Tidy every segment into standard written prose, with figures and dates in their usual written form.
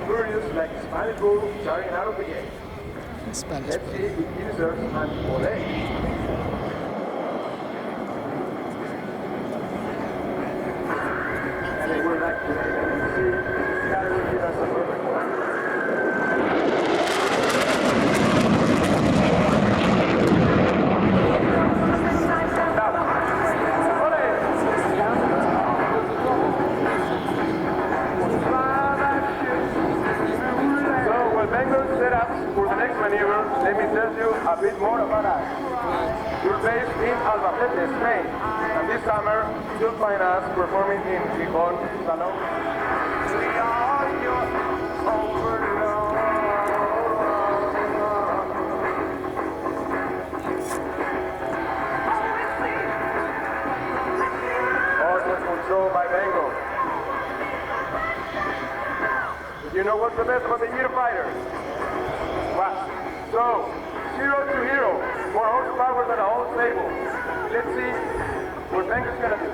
furious like a Spanish bull charging out of the gate. Spanish Let's see if he deserves an ole. And they were like to see that would give us a perfect one. Let me tell you a bit more about us. We're based in Albacete, Spain, and this summer you'll find us performing in Tifón, Salon. We are your overlord. Ordnance control by Bengal. You know what's the best about the Eurofighter? What? So, 0 to hero, more horsepower than a whole stable. Let's see what Bengal's gonna do.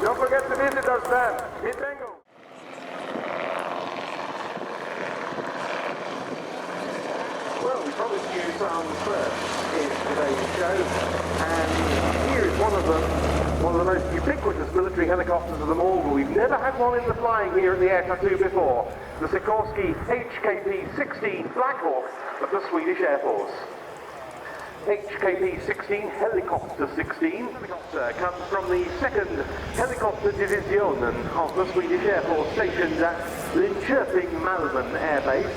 Don't forget to visit our stand. Meet Bengal. Well, we promised you some first in today's show, and here is one of the most ubiquitous military helicopters of them all. We've never had one in the flying here at the Air Tattoo before. The Sikorsky HKP-16 Black Hawk of the Swedish Air Force. HKP-16 Helicopter 16 helicopter comes from the 2nd Helicopter Division of the Swedish Air Force stationed at Linköping Malmen Air Base.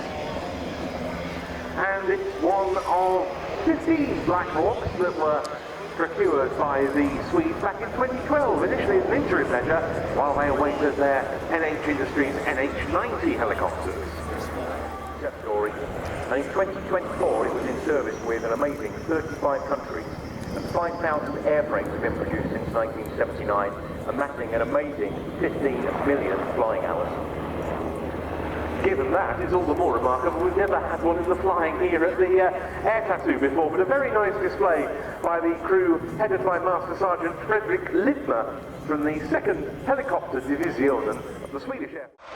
And it's one of 15 Black Hawks that were procured by the Swedes back in 2012, initially as an interim measure, while they awaited their NHIndustries NH90 helicopters. Story. And in 2024 it was in service with an amazing 35 countries, and 5,000 airframes have been produced since 1979, amassing an amazing 15 million flying hours. Given that, it's all the more remarkable we've never had one in the flying here at the Air Tattoo before, but a very nice display by the crew headed by Master Sergeant Fredrik Lidmer from the 2nd Helicopter Division of the Swedish Air Force.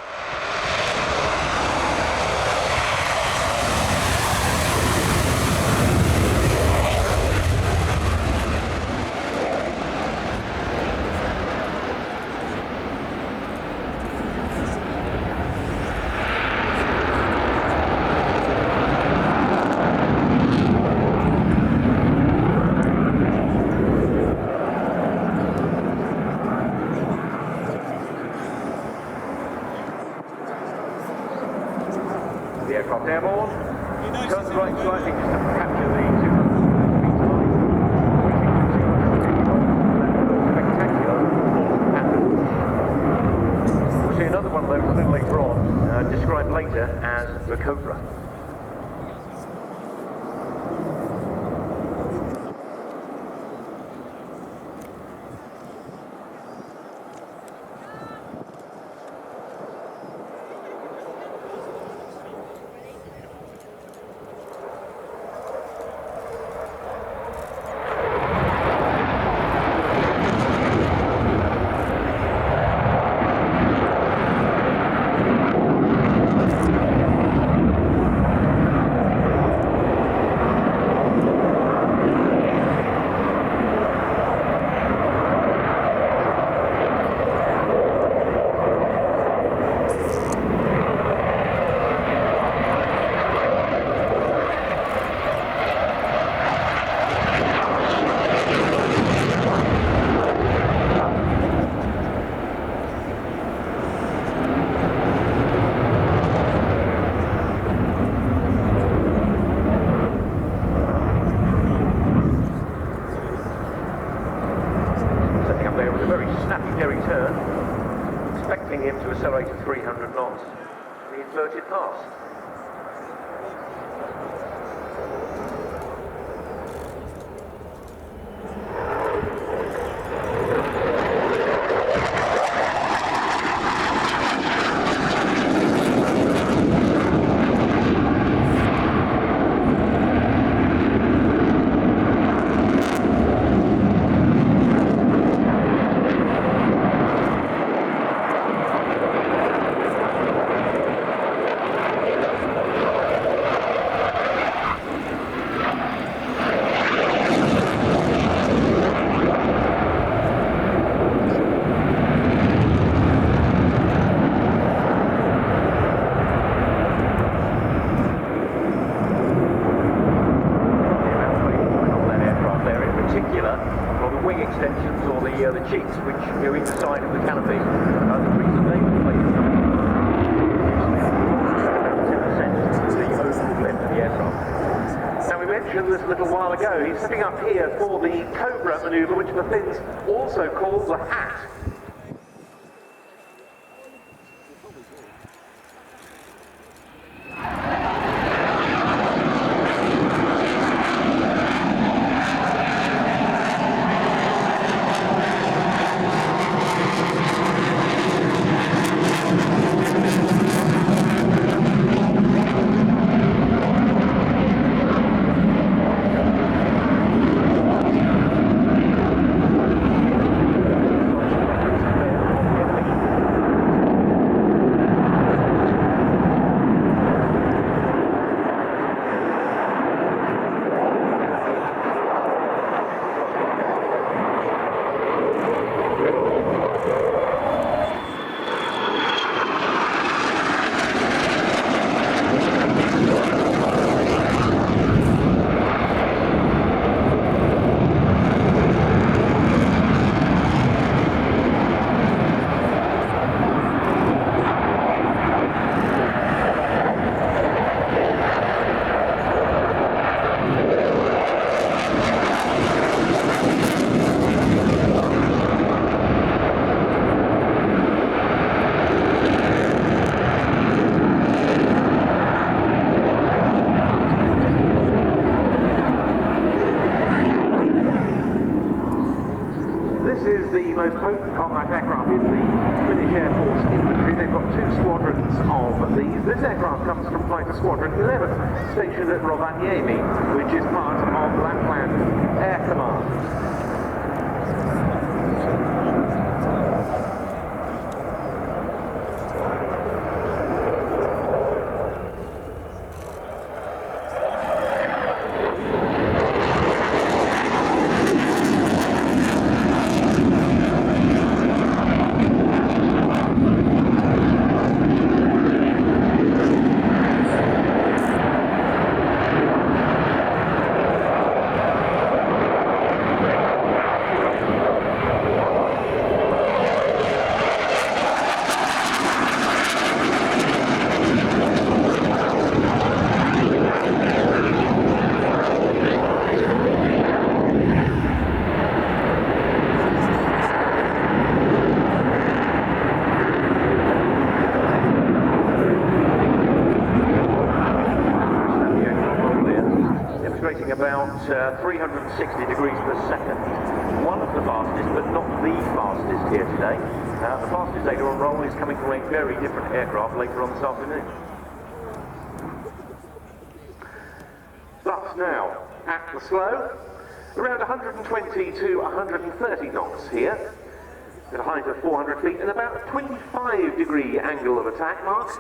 The aircraft airborne, turns right slightly just to capture the 200 metre line. Spectacular pattern. We'll see another one of those a little later on, described later as the Cobra. Expecting him to accelerate at 300 knots. The inverted pass. Extensions or the cheeks which go either side of the canopy. The reason they replace the overall length of the aircraft. Now we mentioned this a little while ago, he's setting up here for the Cobra manoeuvre, which the Finns also call the hat. type aircraft in the Finnish Air Force infantry. They've got 2 squadrons of these. This aircraft comes from Fighter Squadron 11, stationed at Rovaniemi, which is part of Lapland Air Command. About 360 degrees per second. One of the fastest, but not the fastest here today. The fastest data on roll is coming from a very different aircraft later on this afternoon. But now, at the slow, around 120 to 130 knots here, at a height of 400 feet and about a 25-degree angle of attack, Mark.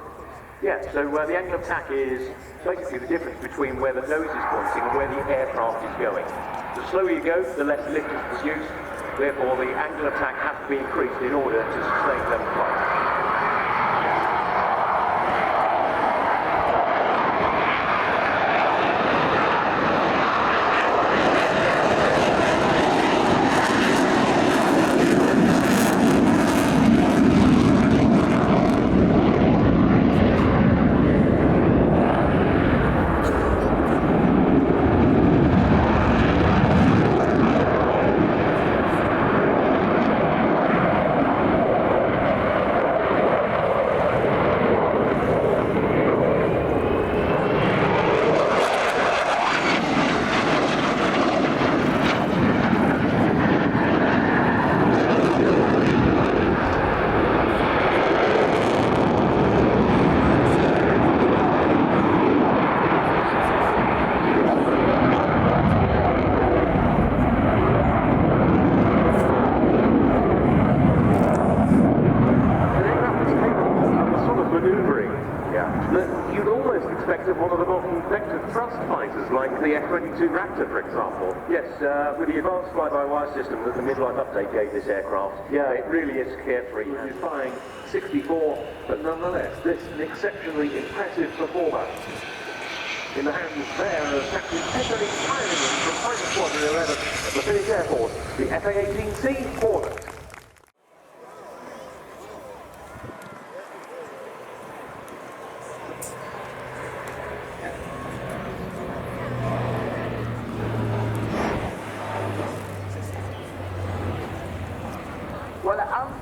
Yeah, so the angle of attack is basically the difference between where the nose is pointing and where the aircraft is going. The slower you go, the less lift is produced. Therefore, the angle of attack has to be increased in order to sustain level flight. For example. Yes, with the advanced fly-by-wire system that the midlife update gave this aircraft, yeah, it really is carefree. It's flying 64, but nonetheless, this is an exceptionally impressive performer. In the hands there of Captain Anthony Tyrion from Fighter Squadron 11 of the Finnish Air Force, the F-18C Hornet.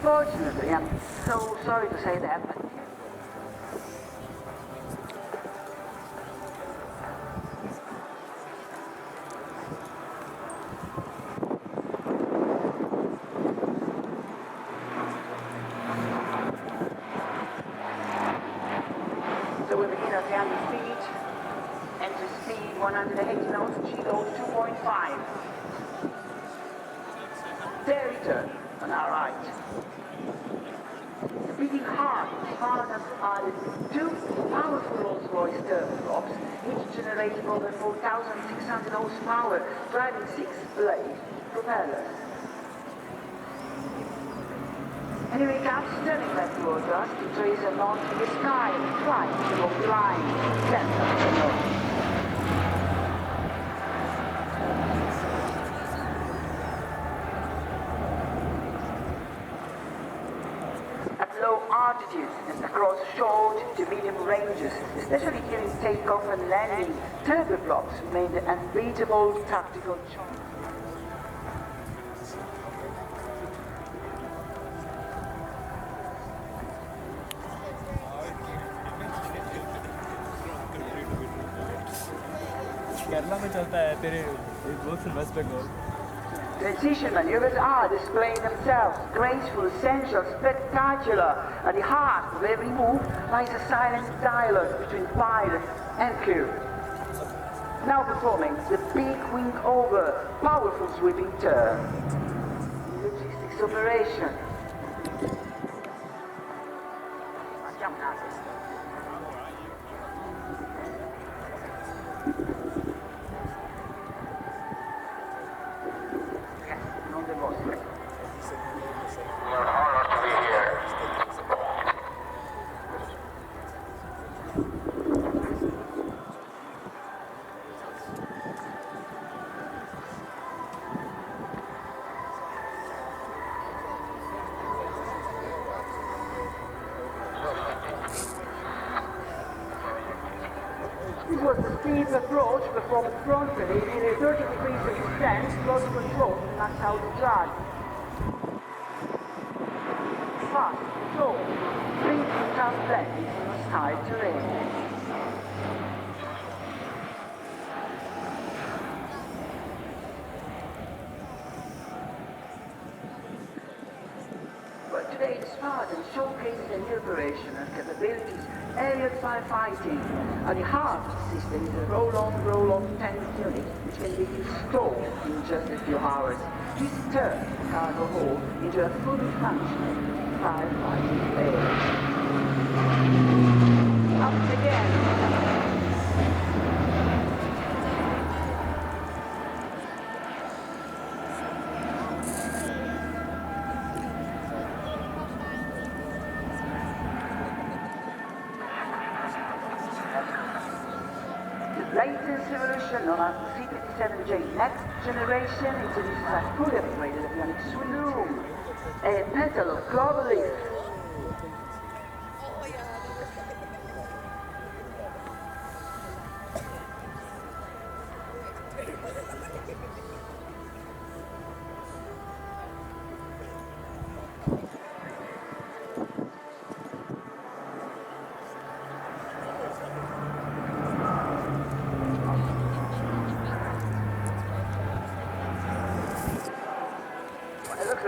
Unfortunately, I'm so sorry to say that, but so we're beginning at the end of speed, enter speed 180 knots, GLO 2.5. There we turn on our right. Beating hard, Falcons added 2 powerful Rolls-Royce turboprops, which generated more than 4,600 horsepower, driving 6-blade propellers. Anyway, Caps turning left towards us to trace a launch in the sky and fly to the line, center of the north. Altitudes and across short to medium ranges, especially during takeoff and landing, turboprops made an unbeatable tactical choice. Kerala में चलता है तेरे वो West Bengal Transition maneuvers are displaying themselves, graceful, essential, spectacular. At the heart of every move lies a silent dialogue between pilot and crew. Now performing the big wing over, powerful sweeping turn. Logistics operation. This was the steep approach performed frontally in a 30 degrees extent, close control to max out the drag. Fast, slow, brings to tough landings in hostile terrain. But today the Spartan showcases the new operational capabilities aerial firefighting. At the heart of the system is a roll-on tank unit which can be installed in just a few hours. This turns the cargo hold into a fully functional firefighting area. Up again. Latest evolution on our C-27J next generation introduces a fully upgraded avionics room, a pedal of global lift.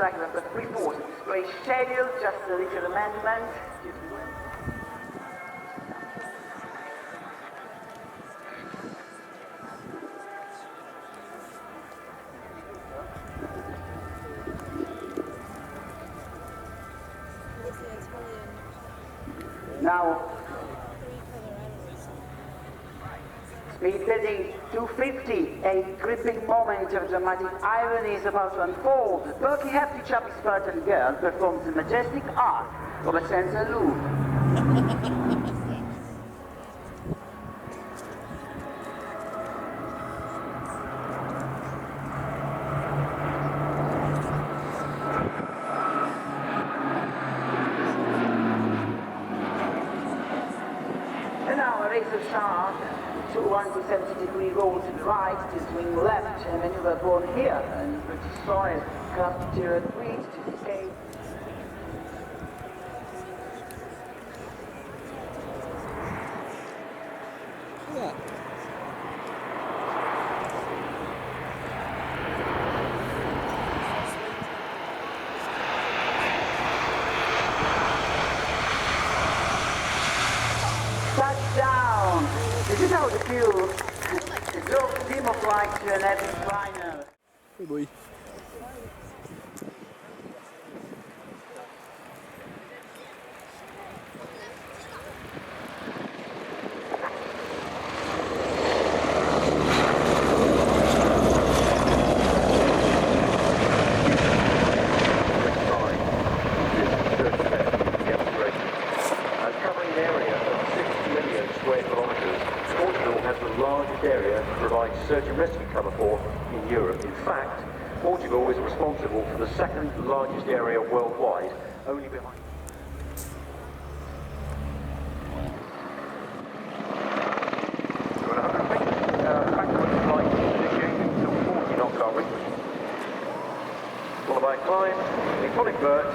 Like the report display schedule, just a little amendment. Now, speed heading 250, a gripping moment of dramatic irony is about to unfold. The perky, hefty, chubby Spartan girl performs the majestic arc of a sensor loop. And now a razor sharp to 170-degree roll to the right, to swing left, and maneuver born here, and British soil, craft to retreat to escape. Yeah. Touchdown! This is how the crew drove the team of flight to an epic final. Hey boy. Search and rescue cover for in Europe. In fact, Portugal is responsible for the second largest area worldwide, only behind. We're at 100 feet, backward flight initiating until 40 knots are reached. Followed by a climb, we full invert.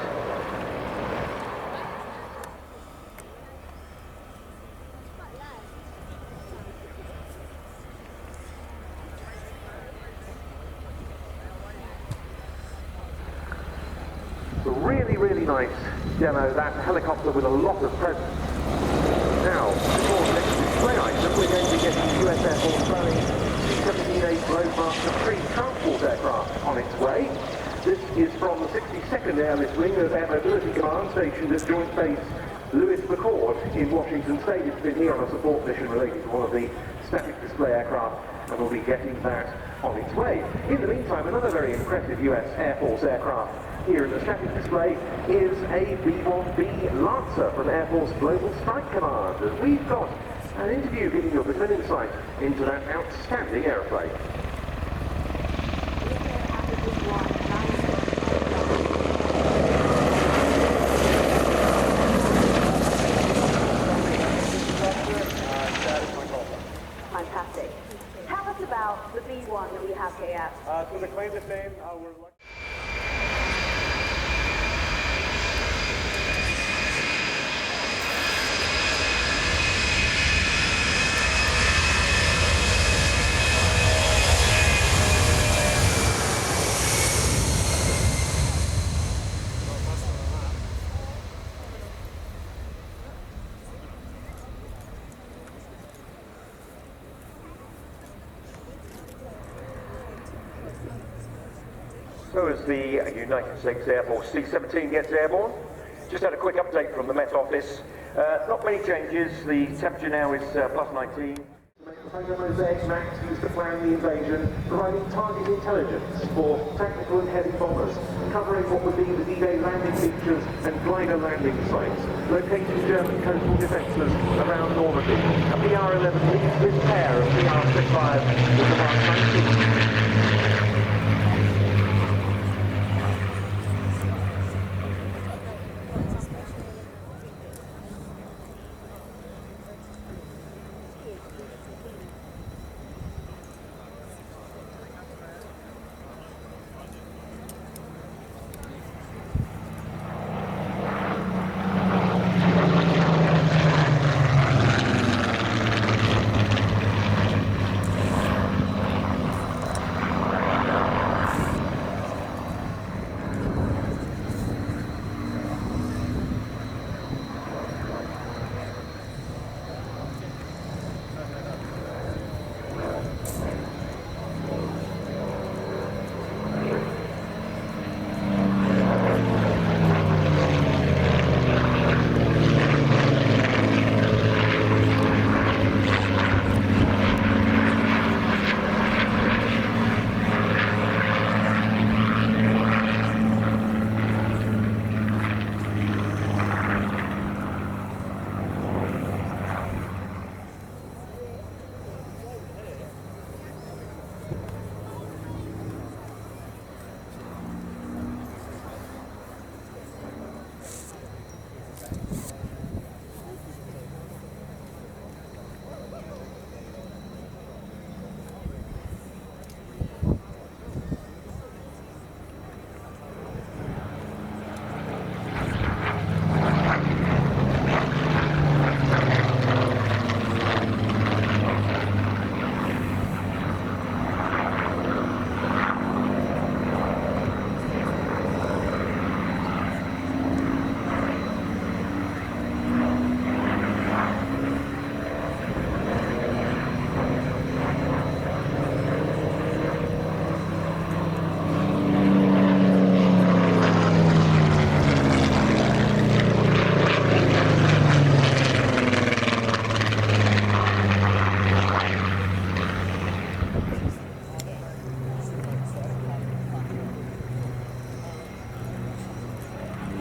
really nice demo, that helicopter with a lot of presence. Now, before the next display item, we're going to be getting the US Air Force Boeing C-17A Globemaster transport aircraft on its way. This is from the 62nd Airlift Wing of Air Mobility Command, stationed at Joint Base Lewis McChord in Washington State. It's been here on a support mission related to one of the static display aircraft, and we'll be getting that on its way. In the meantime, another very impressive US Air Force aircraft here in the static display is a B-1B Lancer from Air Force Global Strike Command. And we've got an interview giving you a bit of an insight into that outstanding aeroplane. Fantastic. Tell us about the B1 that we have here. So the claim to fame, we're lucky. So as the United States Air Force C-17 gets airborne, just had a quick update from the Met Office. Not many changes. The temperature now is plus 19. The Mosaic Max used to plan the invasion, providing target intelligence for tactical and heavy bombers, covering what would be the D-Day landing features and glider landing sites, locating German coastal defences around Normandy. A PR-11 leads this pair of PR Spitfires with the Mark 19.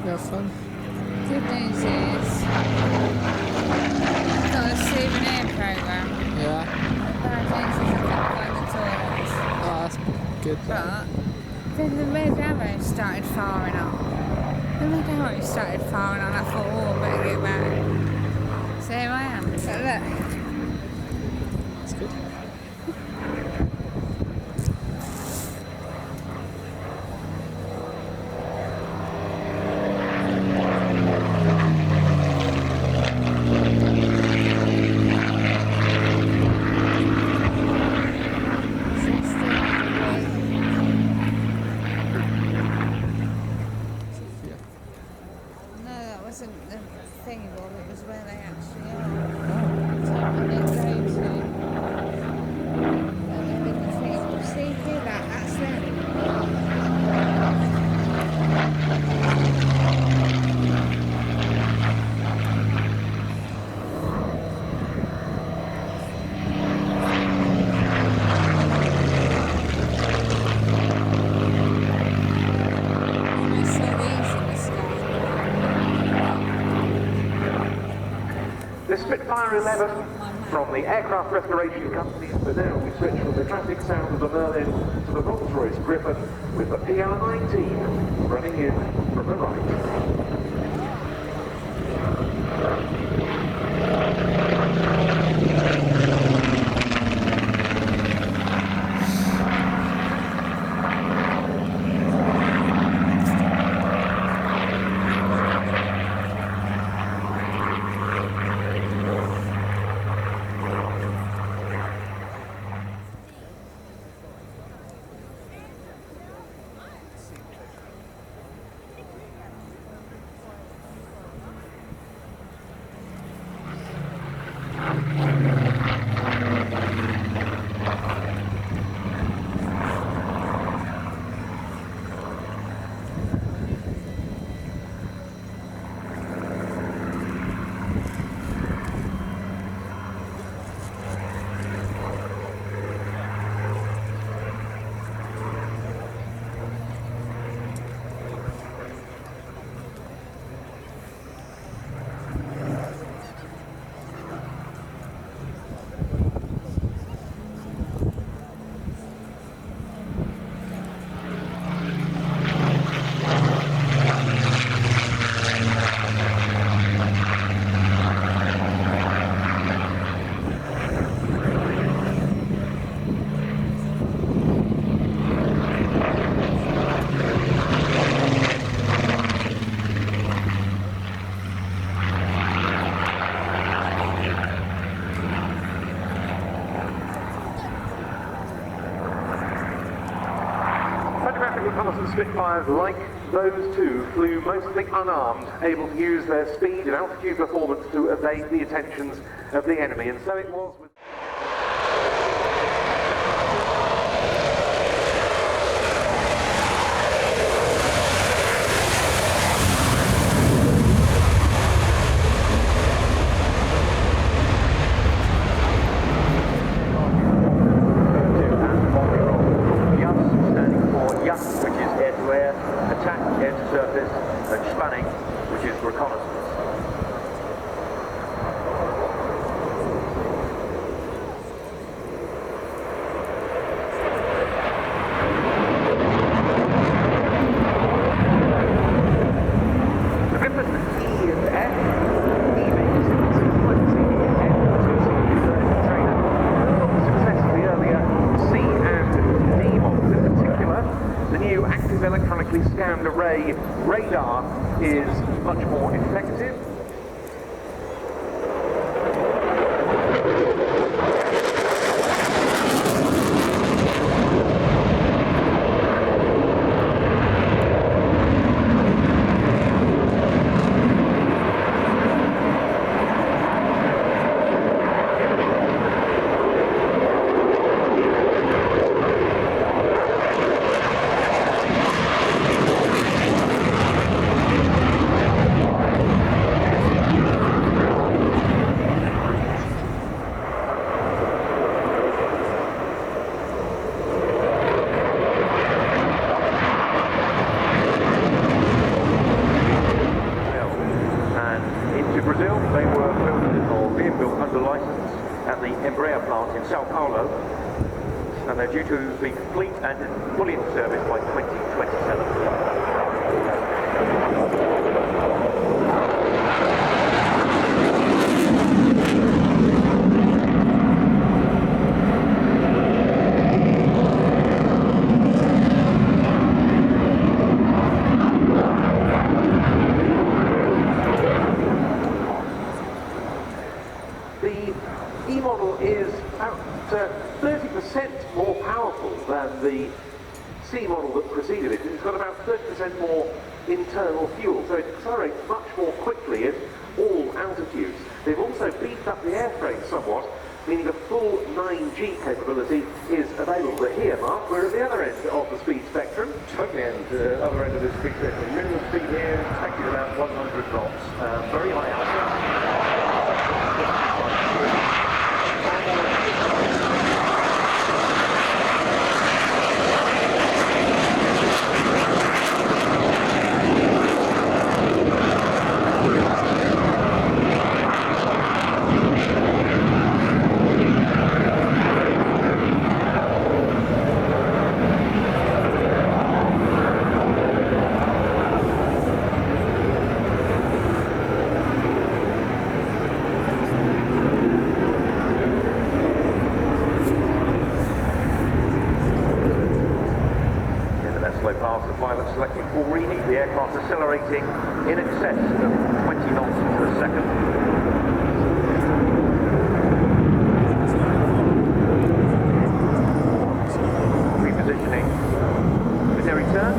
Have fun. Good news is I've got a souvenir program. Yeah. Bad news is I can't find the toilets. Oh, that's good. But then the red arrow started firing up. The red arrow started firing up. I thought, oh, I better get back. So here I am. But look. That's good. wasn't the thingy board, it was where they actually are. Taking it down to. And they're in the thingy board. See here, that's them. The Spitfire 11 from the aircraft restoration company, but now we switch from the classic sound of the Merlin to the Rolls-Royce Gripen with the PR19 running in from the right. Spitfires like those two flew mostly unarmed, able to use their speed and altitude performance to evade the attentions of the enemy, and so it was with... Radar is much more effective. And they're due to be complete and fully in service by 2027. The C model that preceded it. It's got about 30% more internal fuel, so it accelerates much more quickly at all altitudes. They've also beefed up the airframe somewhat, meaning a full 9G capability is available. But here, Mark, we're at the other end of the speed spectrum. Totally other end of the speed spectrum. Minimum speed here, expected about 100 knots. Very high altitude. Selecting full reheat, the aircraft accelerating in excess of 20 knots per second. Repositioning with their return.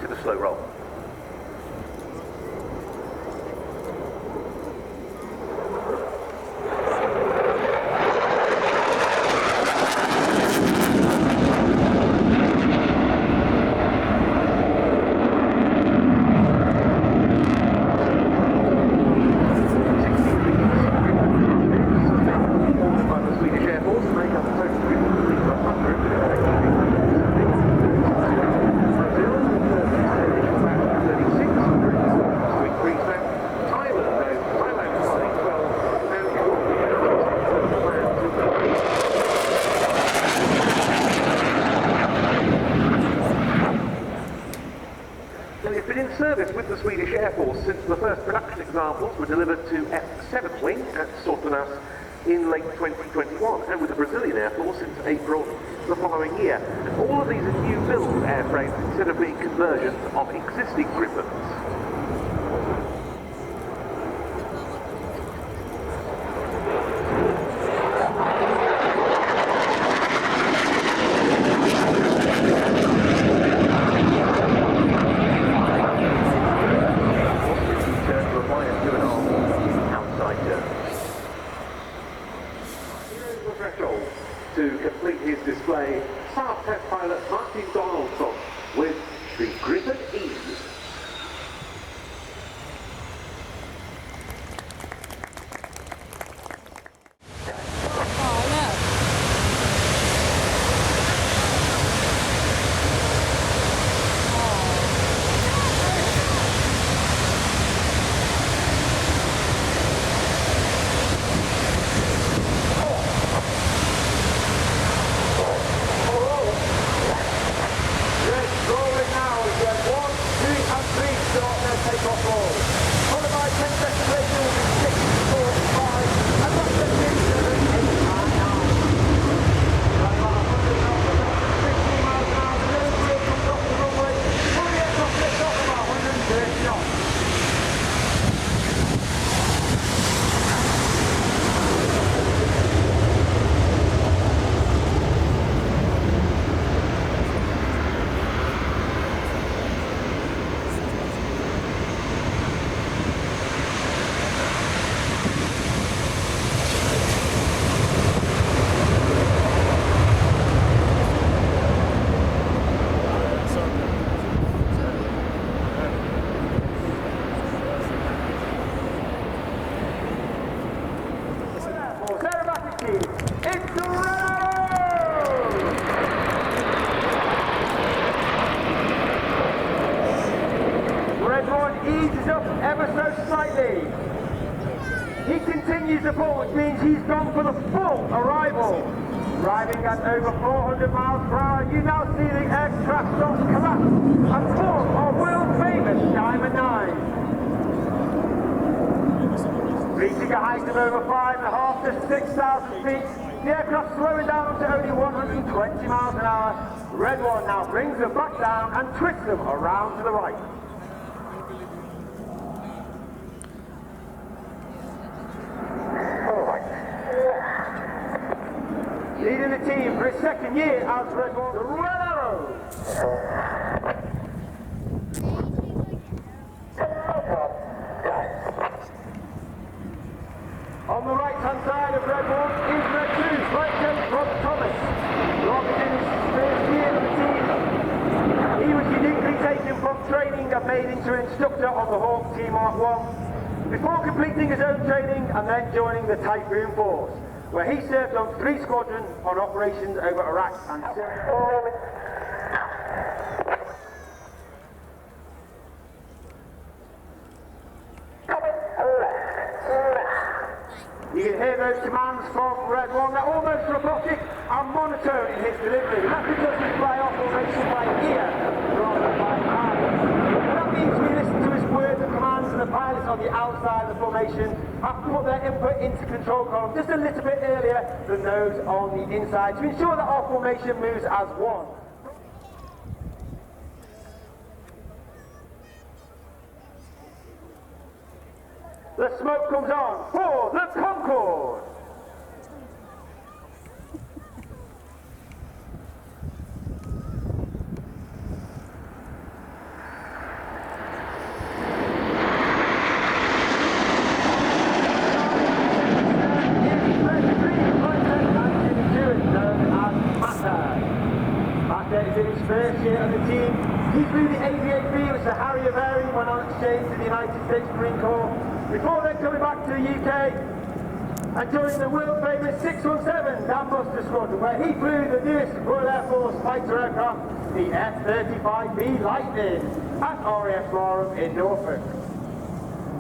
To the slow roll. With the Swedish Air Force since the first production examples were delivered to F-7 Wing at Sokols in late 2021, and with the Brazilian Air Force since April the following year. And all of these are new build airframes instead of being conversions of existing Gripens. To complete his display, Saab test pilot Martin Donaldson with the Gripen E. He continues the ball, which means he's gone for the full arrival. Driving at over 400 miles per hour, you now see the aircraft start to collapse and form our world famous Diamond 9. Reaching a height of over 5.5 to 6,000 feet, the aircraft slowing down to only 120 miles an hour. Red One now brings them back down and twists them around to the right. Leading the team for his second year as Red One, the Red Arrow. On the right-hand side of Red One is Red 2, Frecce Tricolori. Locked in his first year of the team. He was uniquely taken from training and made into an instructor on the Hawk T Mark 1 before completing his own training and then joining the Typhoon Force, where he served on 3 squadrons on operations over Iraq and Syria. You can hear those commands from Red One. They're almost robotic and monotone in his delivery. That's because we fly off formation by ear rather than by eye. And that means we listen to his words and commands, and the pilots on the outside of the formation have to put their input into control column just a little bit earlier than those on the inside to ensure that our formation moves as one. The smoke comes on for the Concorde. Is in his first year of the team. He flew the AV-8B, which is a Harrier variant, went on exchange to the United States Marine Corps, before then coming back to the UK and joining the world famous 617 Lancaster Squadron, where he flew the newest Royal Air Force fighter aircraft, the F-35B Lightning, at RAF Marham in Norfolk.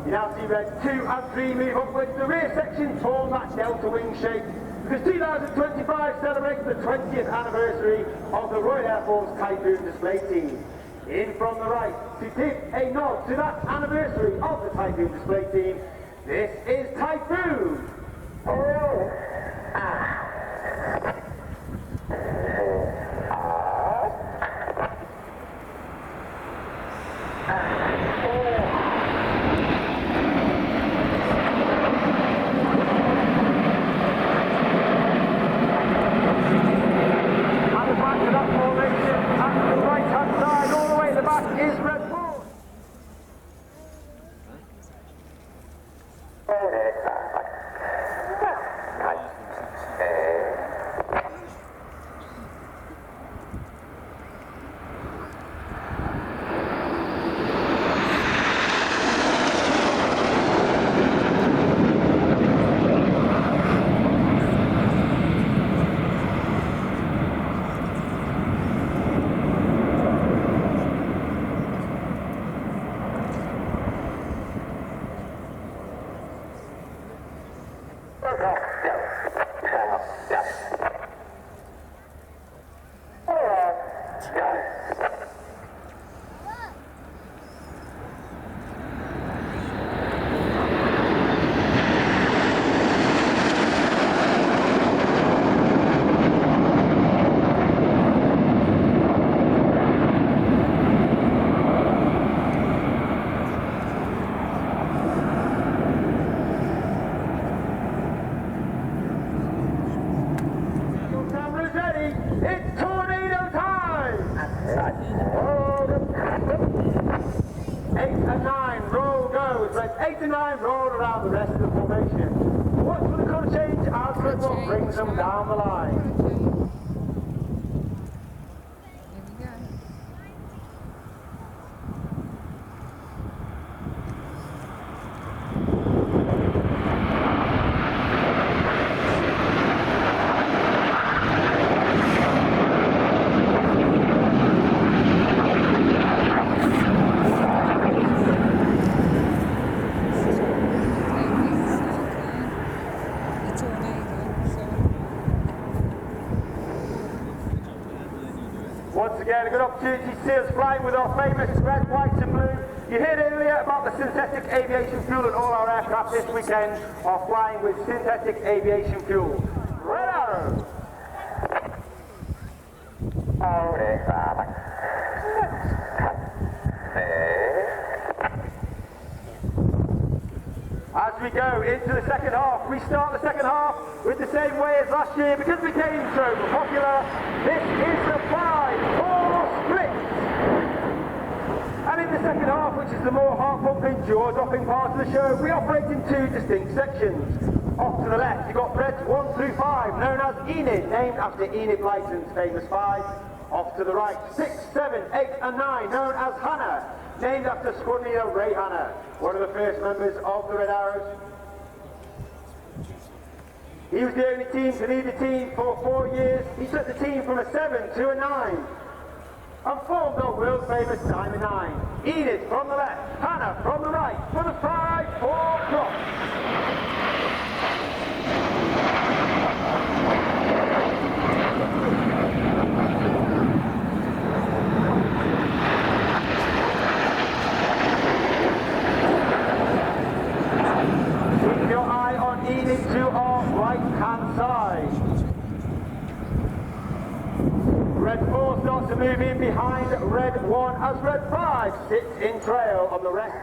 You now see Red 2 and 3 move upwards. The rear section form that delta wing shape, because 2025 celebrates the 20th anniversary of the Royal Air Force Typhoon display team. In from the right, to give a nod to that anniversary of the Typhoon display team, this is Typhoon. Brings them down the line. once again a good opportunity to see us flying with our famous red, white and blue. You heard earlier about the synthetic aviation fuel, and all our aircraft this weekend are flying with synthetic aviation fuel. Red Arrow! As we go into the second half, we start the second half with the same way as last year because we became so popular. This is the 5-4 split. And in the second half, which is the more heart-pumping, jaw-dropping part of the show, we operate in two distinct sections. Off to the left, you've got threads 1 through 5, known as Enid, named after Enid Blyton's famous 5. Off to the right, 6, 7, 8 and 9, known as Hannah, named after Squadron Leader Ray Hanna, one of the first members of the Red Arrows. He was the only team to lead the team for 4 years. He took the team from a 7 to a 9 and formed the world famous Diamond 9. Enid from the left, Hannah from the right for the 5-4 drop. Keep your eye on Enid to our right-hand side. Red 4 starts to move in behind Red 1 as Red 5 sits in trail on the rest.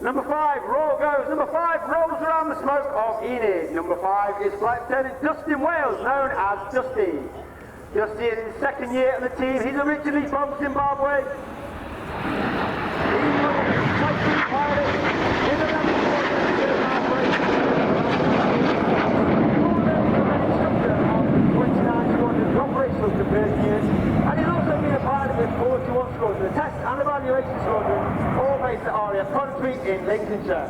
Number 5, roll goes. Number 5 rolls around the smoke of Enid. Number 5 is Flight Lieutenant Dustin Wales, known as Dusty. Dusty is in his second year on the team. He's originally from Zimbabwe. He's a Typhoon pilot in the operational for 30 years, and he's also been a pilot with 41 Squadron, the test and evaluation squadron, all based at RAF Country in Lincolnshire.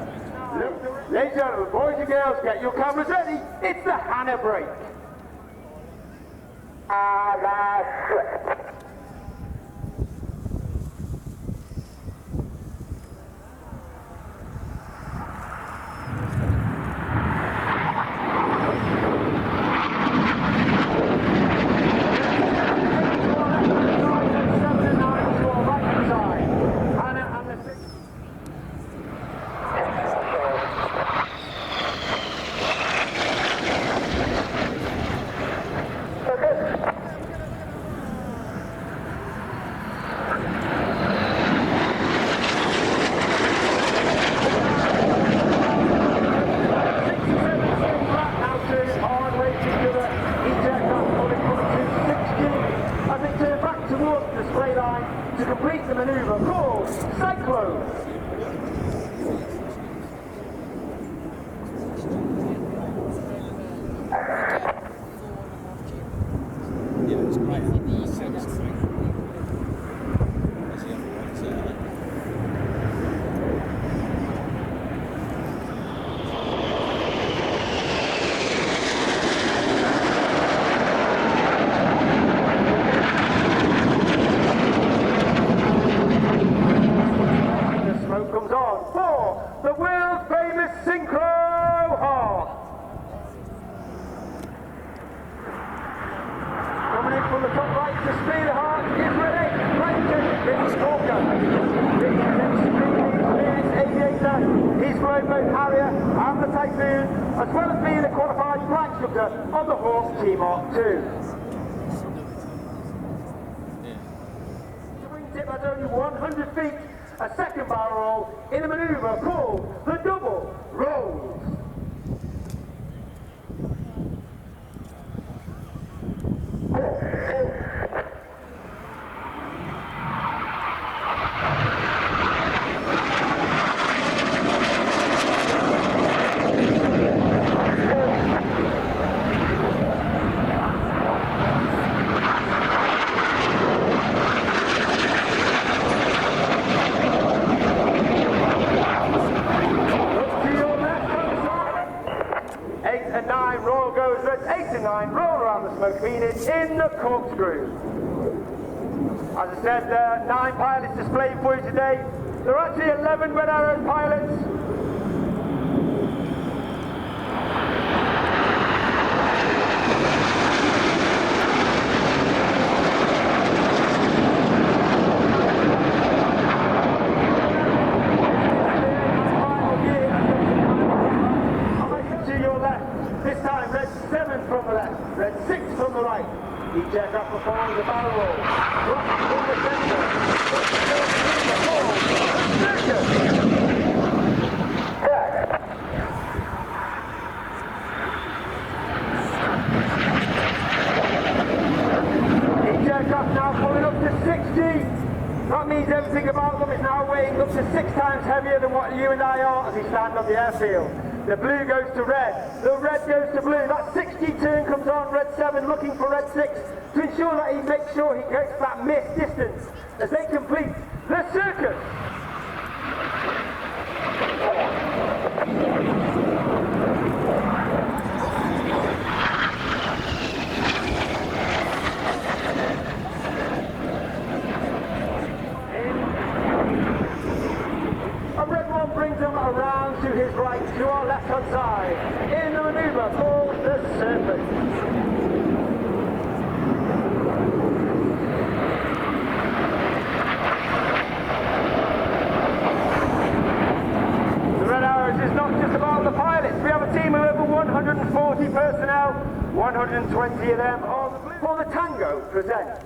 Ladies and gentlemen, boys and girls, get your cameras ready. It's the Hannah break. He's flown both Harrier and the Typhoon, as well as being a qualified flight instructor on the Hawk T-Mark II. The wingtip has only 100 feet, a second barrel roll in a manoeuvre called the double rolls. In the corkscrew. As I said, there are 9 pilots displayed for you today. There are actually 11 Red Arrow pilots. from the left, red 6 from the right. Each aircraft performs a barrel roll. Cross in the centre. Each aircraft now pulling up to 60. That means everything about them is now weighing up to 6 times heavier than what you and I are as we stand on the airfield. The blue goes to red, the red goes to blue. That 60 turn comes on, red 7 looking for red 6 to ensure that he makes sure he gets that missed distance as they complete the circus. Around to his right, to our left-hand side, in the manoeuvre called the Serpent. The Red Arrows is not just about the pilots. We have a team of over 140 personnel, 120 of them are the blue. For the Tango presents.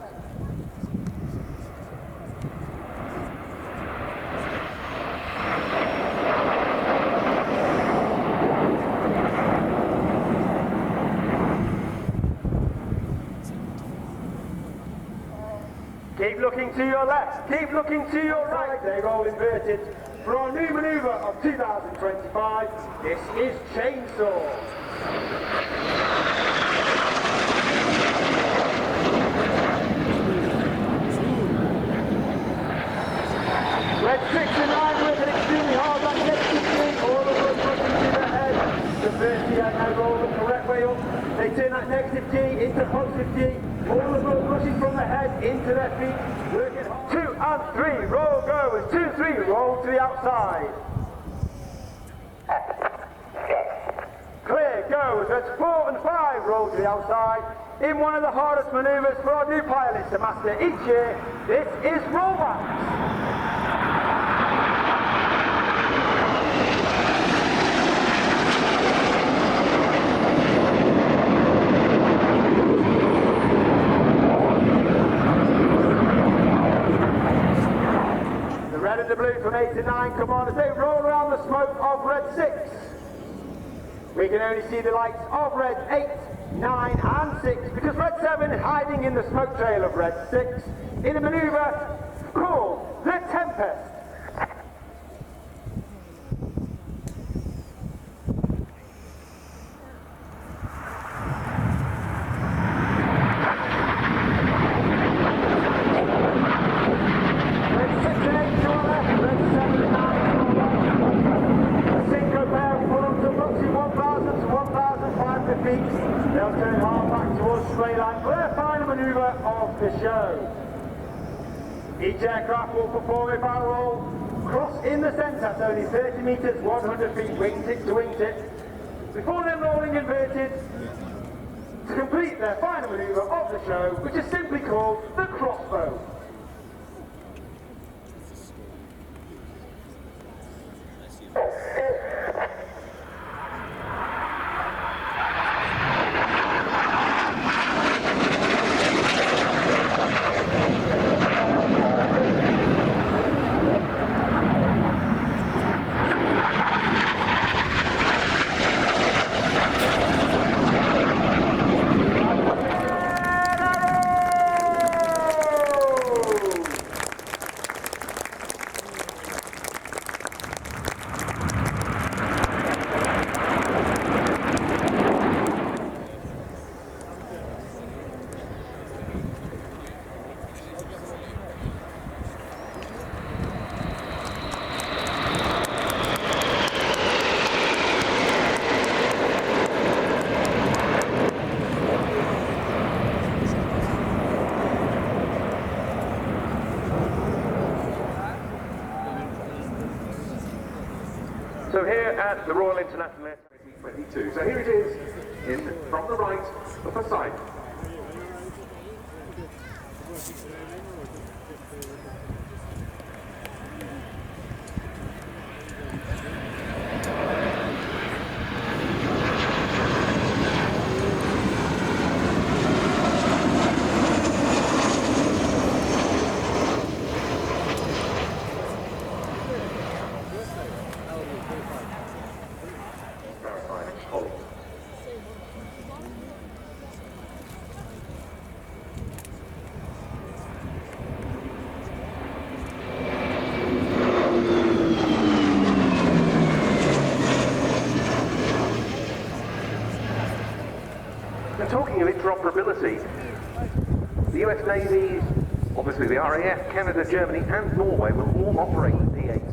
Keep looking to your left, keep looking to your right. They roll inverted for our new manoeuvre of 2025. This is Chainsaw. Red 6 and 9 with an extremely hard back negative 3, all of us looking to the head. The first G now roll the correct way up. They turn that negative G into positive G. All of them rushing from the head into their feet. Working 2 and 3, roll goers. 2, 3, roll to the outside. Clear goes. That's 4 and 5, roll to the outside. In one of the hardest manoeuvres for our new pilots to master each year, this is rollbacks. Red and the blue from 8 to 9 come on as they roll around the smoke of red 6. We can only see the lights of red 8, 9 and 6 because red 7 is hiding in the smoke trail of red 6 in a manoeuvre called the Tempest. They'll turn hard back towards straight line for their final manoeuvre of the show. Each aircraft will perform a barrel roll, cross in the centre, that's only 30 metres, 100 feet, wingtip to wingtip, before then rolling inverted to complete their final manoeuvre of the show, which is simply called the crossbow. So here at the Royal International Air 2022. So here it is, from the right, the Poseidon. And talking of interoperability, the US Navy, obviously the RAF, Canada, Germany and Norway will all operate the P-8s.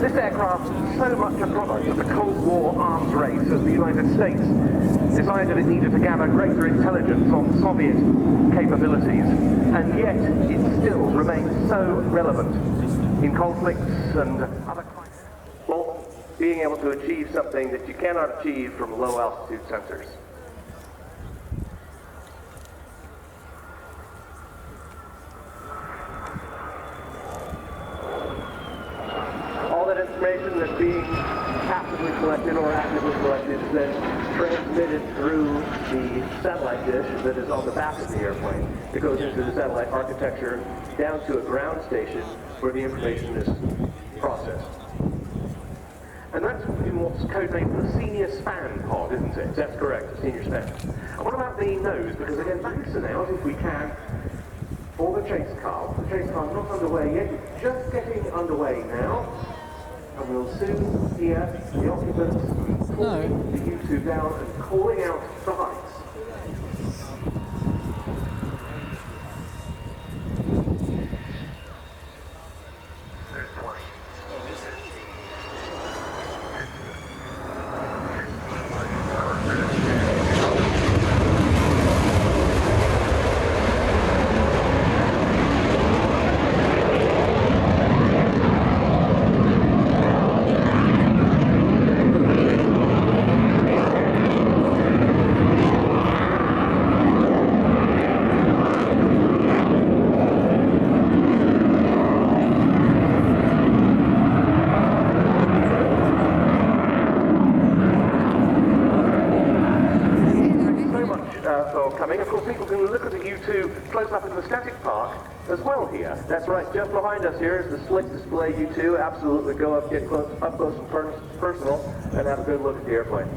This aircraft is so much a product of the Cold War arms race as the United States decided it needed to gather greater intelligence on Soviet capabilities, and yet it still remains so relevant in conflicts and other crises. Well, being able to achieve something that you cannot achieve from low altitude sensors. Information that's being passively collected or actively collected is then transmitted through the satellite dish that is on the back of the airplane. It goes into the satellite architecture down to a ground station where the information is processed. And that's in what's codenamed the senior span pod, isn't it? That's correct, the senior span. And what about the nose? Because again, back to now, if we can, for the chase car. The chase car not underway yet, it's just getting underway now. And we'll soon hear the occupants pulling the U-2 down and calling out the heights. Of course, people can look at the U-2 close up in the static park as well here. That's right, just behind us here is the slick display U-2. Absolutely go up, get up close and personal, and have a good look at the airplane.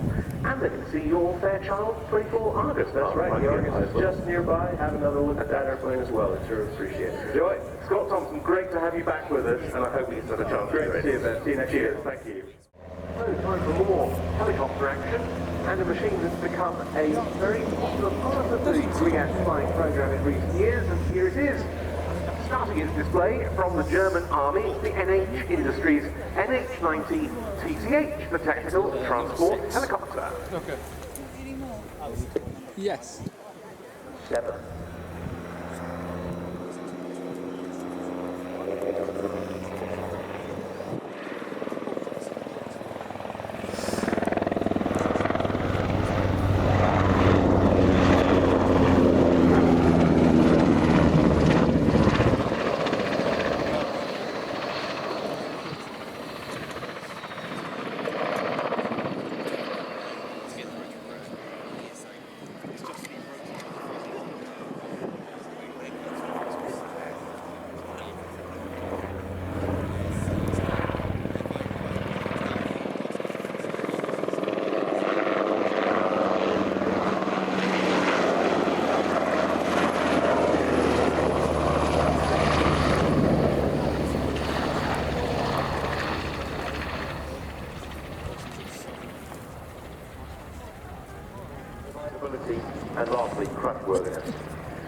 And they can see your Fairchild 24 Argus. That's right, the Argus is just nearby. Have another look at that airplane as well. It's sure appreciated. Enjoy. Scott Thompson, great to have you back with us, and I hope we get another chance. Great to see you, Ben. See you next year. Thank you. So, time for more helicopter action, and a machine that's become a very popular part of the Fiat flying program in recent years, and here it is, starting its display from the German Army, the NHIndustries NH90 TCH, the Tactical Transport Helicopter. Okay. Yes. 7. And lastly, craftworthiness.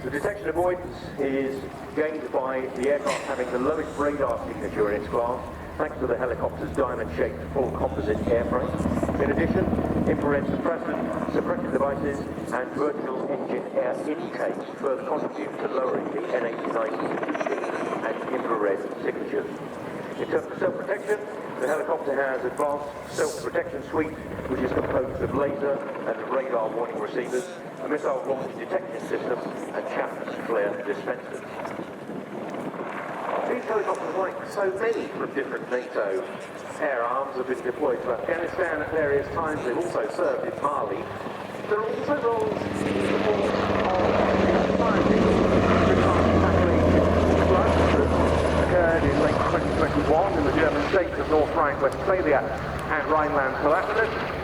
The detection avoidance is gained by the aircraft having the lowest radar signature in its class, thanks to the helicopter's diamond-shaped full composite airframe. In addition, infrared suppression devices and vertical engine air intake further contribute to lowering the NH90 and infrared signatures. In terms of self-protection, the helicopter has advanced self-protection suite, which is composed of laser and radar warning receivers, a missile launch detection system, and chaff flare dispensers. These helicopters, like so many from different NATO air arms, have been deployed to Afghanistan at various times. They've also served in Mali. There are also roles in the form of finding tackling floods that occur occurred in late 2021 in the German states of North Rhine-Westphalia and Rhineland-Palatinate.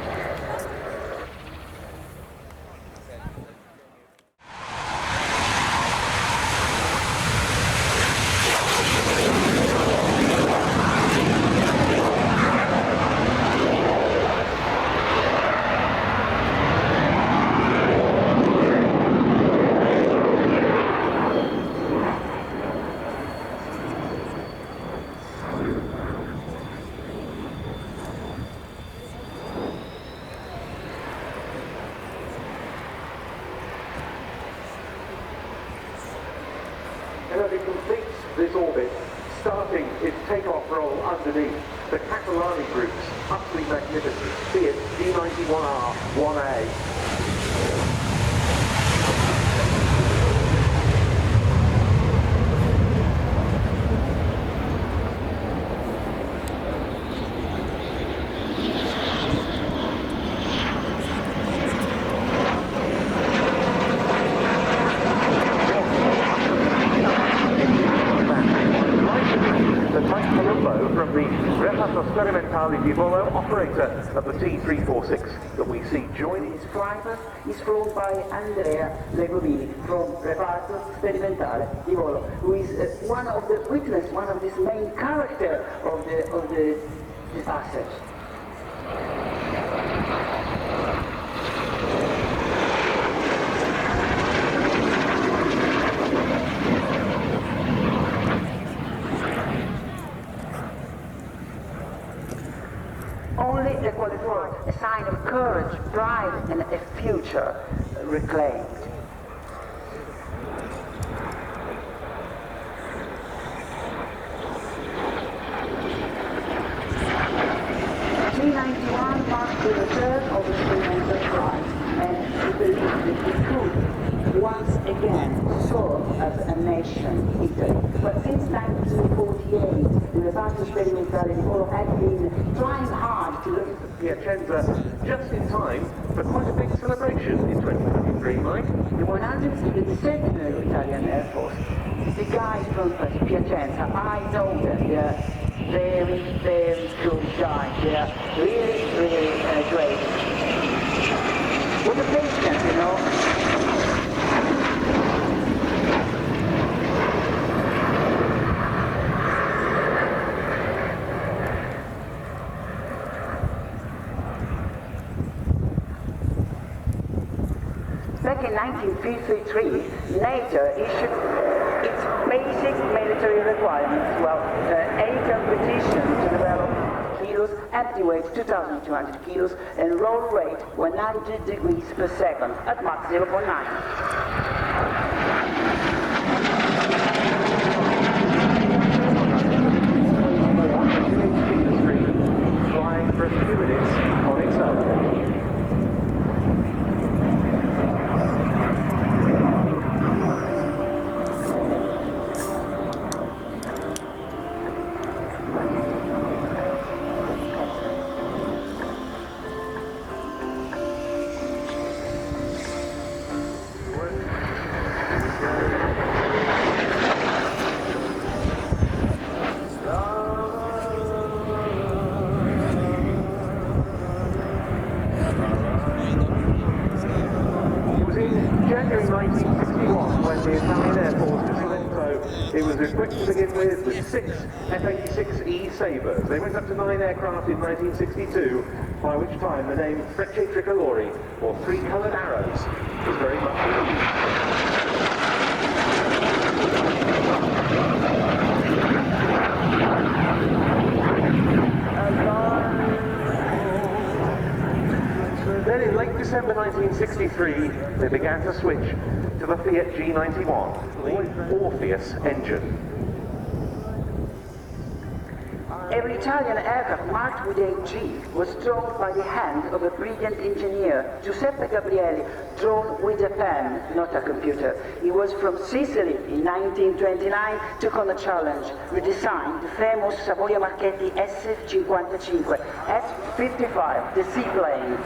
And as it completes this orbit, starting its takeoff roll underneath, the Catalani Group's utterly magnificent Fiat G91R1A. Operator of the T-346 that we see joining This driver is flown by Andrea Legomini from Reparto Sperimentale di Volo, who is one of the main character of the passage. Only the qualified, a sign of courage, pride, and a future reclaimed. G91 marked the return of experimental flight, and we believe that we could once again soar as a nation, Italy. But since 1948, the Reparto Sperimentale di Volo had been trying hard to look at Piacenza just in time for quite a big celebration in 2023, Mike. the 150th centenary of Italian Air Force. The guys from Piacenza, I know them. They're very, very cool guys. They're really, really great. With the patience, you know. Back in 1953, NATO issued its basic military requirements, a competition to develop kilos, empty weight 2,200 kilos, and roll rate 100 degrees per second at Mach 0.9. Flying for a few minutes on its own. It was equipped to begin with 6 F-86E Sabres. They went up to 9 aircraft in 1962, by which time the name Frecce Tricolori, or three-coloured arrows, was very much used. Then in late December 1963, they began to switch to the Fiat G91, the Orpheus engine. Every Italian aircraft marked with AG was drawn by the hand of a brilliant engineer, Giuseppe Gabrielli, drawn with a pen, not a computer. He was from Sicily in 1929, took on the challenge, redesigned the famous Savoia Marchetti S-55, S-55, the seaplane.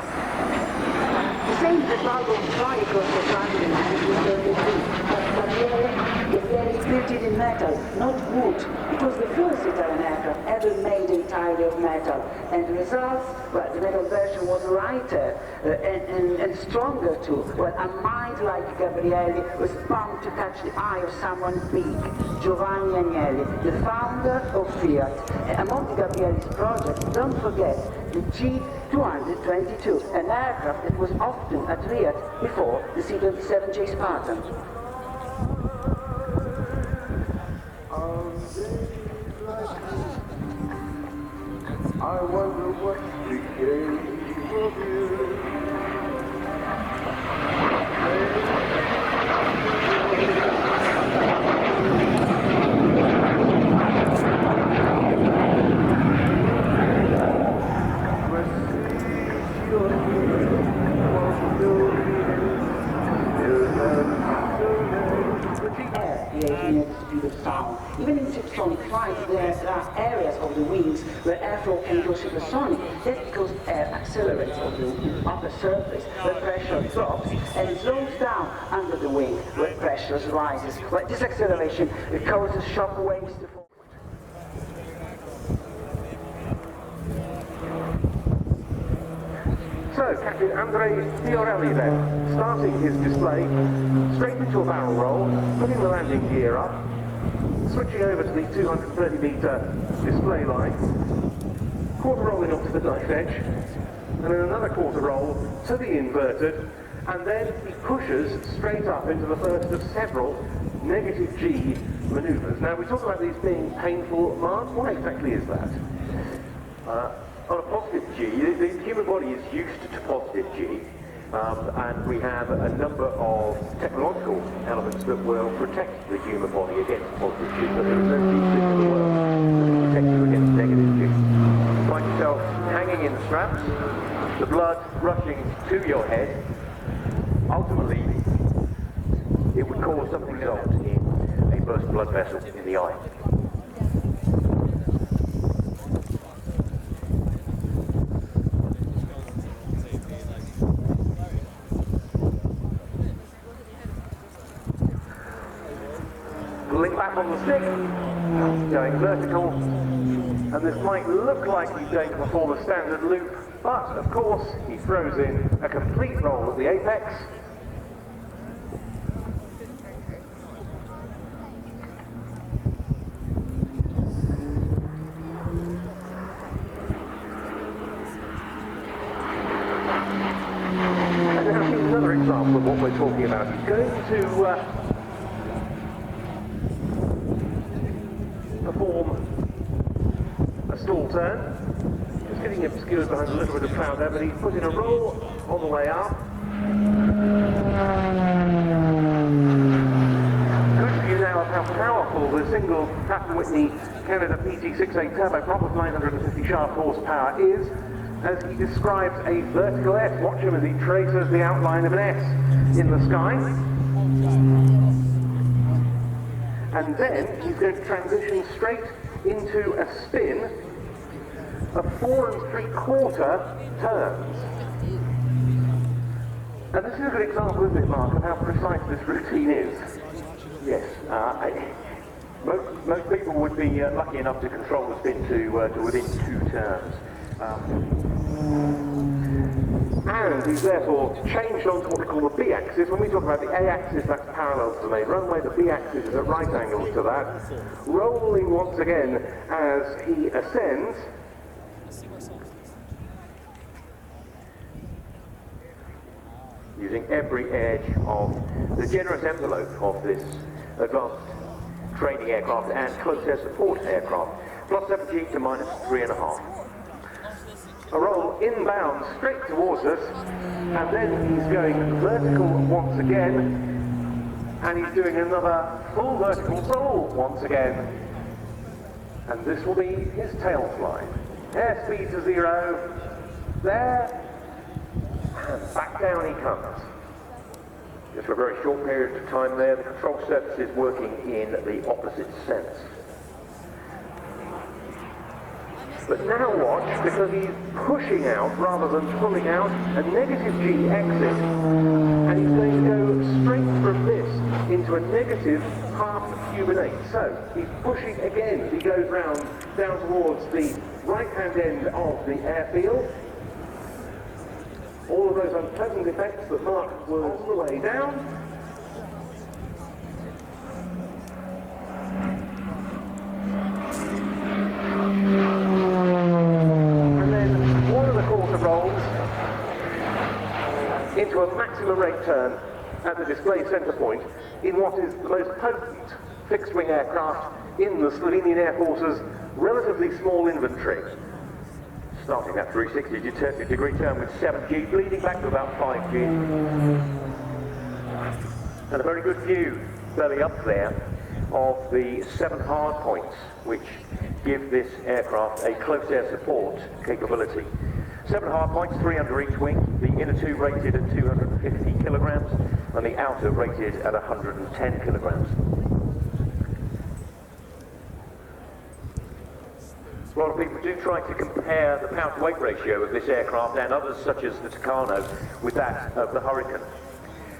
The same Falcon tried across the Atlantic in 1933, but Gabrielli made in metal, not wood. It was the first Italian aircraft ever made entirely of metal. And the results, well, the metal version was lighter and stronger too. Well, a mind like Gabrielli was bound to catch the eye of someone big, Giovanni Agnelli, the founder of Fiat. Among Gabrielli's projects, don't forget the G222, an aircraft that was often at Fiat before the C-27J Spartan. I wonder what became of you. Even in supersonic flights, there are areas of the wings where airflow can go supersonic. That's because air accelerates on the upper surface where pressure drops and slows down under the wing where pressure rises. But this acceleration causes shock waves to form. So, Captain Andrei Fiorelli then, starting his display, straight into a barrel roll, putting the landing gear up, switching over to the 230-meter display line, quarter rolling up to the knife edge, and then another quarter roll to the inverted, and then he pushes straight up into the first of several negative G maneuvers. Now, we talk about these being painful. Mark, what exactly is that? On a positive G, the human body is used to positive G, and we have a number of technological elements that will protect the human body against positive G, but there is no G in the world that will protect you against negative G. You find yourself hanging in the straps, the blood rushing to your head. Ultimately, it would cause something result in a burst blood vessel in the eye. Pulling back on the stick, going vertical, and this might look like he's going to perform a standard loop, but of course he throws in a complete roll at the apex. And now here's another example of what we're talking about. He's going to perform a stall turn, just getting him obscured behind a little bit of cloud there, but he's put in a roll on the way up. Good view now of how powerful the single Pratt & Whitney Canada PT6A turboprop of 950 shaft horsepower is, as he describes a vertical S. Watch him as he traces the outline of an S in the sky. And then he's going to transition straight into a spin of 4 3/4 turns. Now this is a good example, isn't it, Mark, of how precise this routine is? Yes, most people would be lucky enough to control the spin to within 2 turns. And he's therefore changed on to what we call the B-axis. When we talk about the A-axis, that's parallel to the main runway. The B-axis is at right angles to that. Rolling once again as he ascends. Using every edge of the generous envelope of this advanced training aircraft and close air support aircraft, plus 70 to minus 3.5. A roll inbound straight towards us, and then he's going vertical once again, and he's doing another full vertical roll once again, and this will be his tail flight. Airspeed to 0, there, and back down he comes. Just for a very short period of time there, the control surface is working in the opposite sense. But now watch, because he's pushing out rather than pulling out a negative G exit, and he's going to go straight from this into a negative half rejuvenate. So he's pushing again as he goes round down towards the right-hand end of the airfield. All of those unpleasant effects that Mark was on the way down. And then one of the quarter rolls into a maximum rate turn at the display centre point in what is the most potent fixed-wing aircraft in the Slovenian Air Force's relatively small inventory. Starting that 360-degree turn with 7G, bleeding back to about 5G. And a very good view belly up there of the 7 hard points, which give this aircraft a close air support capability. 7 hard points, 3 under each wing, the inner 2 rated at 250 kilograms, and the outer rated at 110 kilograms. A lot of people do try to compare the power-to-weight ratio of this aircraft and others such as the Tucano with that of the Hurricane.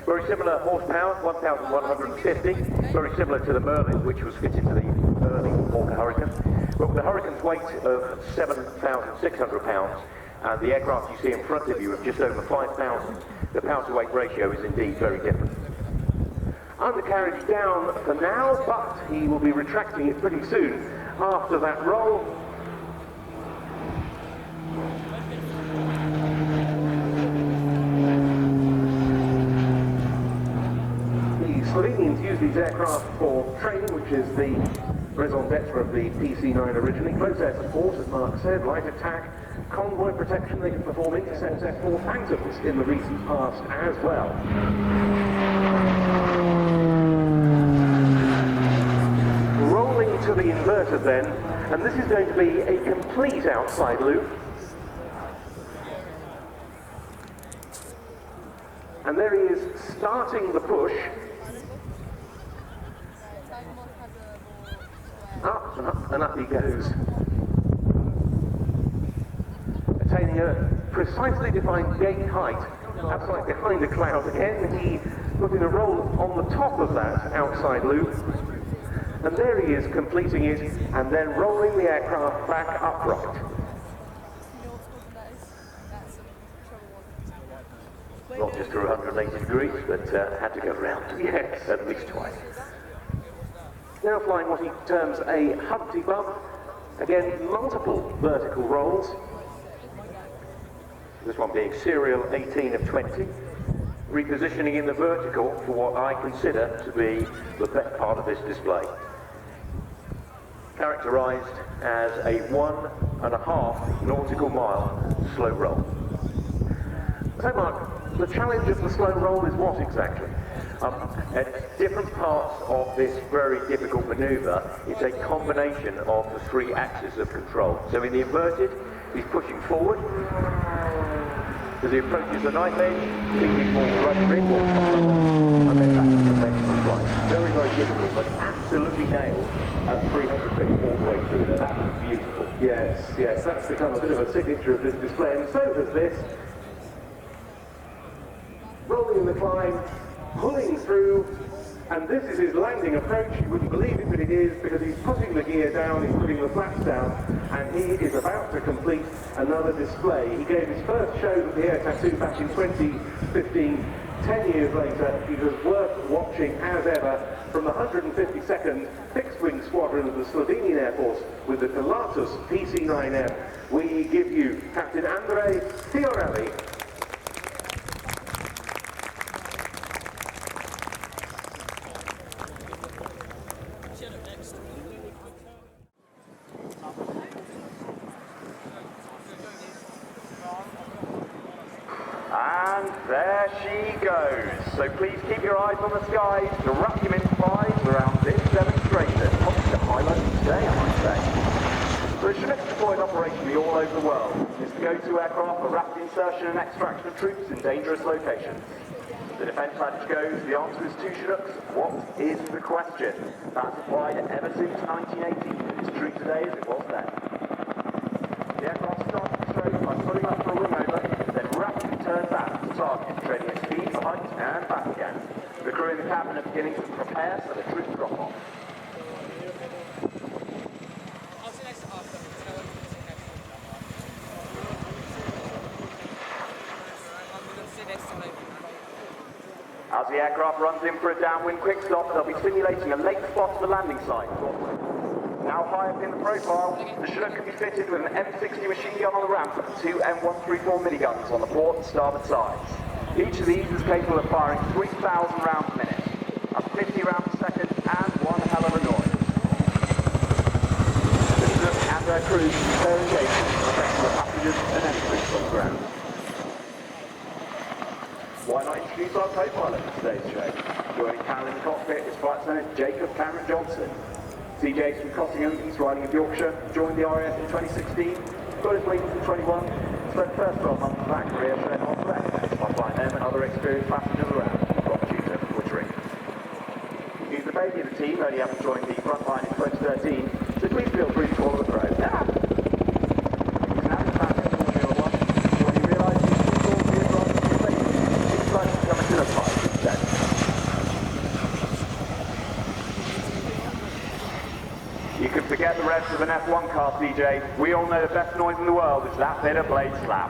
Very similar horsepower, 1,150, very similar to the Merlin, which was fitted to the early Hawker Hurricane. But with the Hurricane's weight of 7,600 pounds and the aircraft you see in front of you of just over 5,000, the power-to-weight ratio is indeed very different. Undercarriage down for now, but he will be retracting it pretty soon after that roll. Slovenians use these aircraft for training, which is the raison d'etre of the PC-9 originally. Close air support, as Mark said, light attack, convoy protection. They can perform intercept F-4 Phantoms in the recent past as well. Rolling to the inverted then, and this is going to be a complete outside loop. And there he is starting the push. Up and up and up he goes. Attaining a precisely defined gate height, outside behind a cloud again. He putting a roll on the top of that outside loop. And there he is completing it and then rolling the aircraft back upright. Not just through 180 degrees, but had to go round, yes, at least twice. Now flying what he terms a Humpty Bump. Again, multiple vertical rolls. This one being serial 18 of 20. Repositioning in the vertical for what I consider to be the best part of this display. Characterized as a 1.5 nautical mile slow roll. So Mark, the challenge of the slow roll is what exactly? At different parts of this very difficult maneuver, it's a combination of the 3 axes of control. So in the inverted, he's pushing forward. As he approaches the knife edge, thinking more right ring, and then back to the next right. Very, very difficult, but absolutely nailed at 300 feet all the way through there. That was beautiful. Yes, yes, that's become a bit of a signature of this display, and so does this. Rolling in the climb, pulling through, and this is his landing approach. You wouldn't believe it, but it is, because he's putting the gear down, he's putting the flaps down, and he is about to complete another display. He gave his first show at the Air Tattoo back in 2015. 10 years later, he was worth watching as ever from the 152nd Fixed Wing Squadron of the Slovenian Air Force with the Pilatus PC-9M. We give you Captain Andrei Fiorelli. And there she goes. So please keep your eyes on the skies to wrap him in flies around this demonstration. Probably the highlight of today, I might say. So the Chinook deployed operationally all over the world. It's the go-to aircraft for rapid insertion and extraction of troops in dangerous locations. The defence adage goes, the answer is 2 Chinooks. What is the question? That's applied ever since 1980, and it's true today as it was then. The aircraft started straight by pulling up for a wing over, then rapidly turned back to target, trading at speed, height and back again. The crew in the cabin are beginning to prepare for the troop drop-off. the aircraft runs in for a downwind quick stop, they'll be simulating a late spot to the landing site. Now high up in the profile, the Chinook can be fitted with an M60 machine gun on the ramp and 2 M134 miniguns on the port and starboard sides. Each of these is capable of firing 3,000 rounds a minute, up 50 rounds a second, and one hell of a noise. The Chinook and their crews share engagement, protecting the passengers and entrants on the ground. Why not introduce our co-pilot for today's show? Joining Carol in the cockpit is Flight Lieutenant Jacob Cameron Johnson. CJ's from Cottingham, he's riding in Yorkshire, joined the RAF in 2016, got his wings in 21, spent the first 12 months of that career sharing on Frecce by flying them and other experienced passengers around, rock tutor, butchering. He's the baby of the team, only having joined the front line in 2013, so please feel free to follow the pro. He's now the fastest Formula 1, so when he realised he was too tall to be a driver for his baby, he decided to become a Chinook pilot instead. You can forget the rest of an F1 car, CJ. We all know the best noise in the world is that bit of blade slap.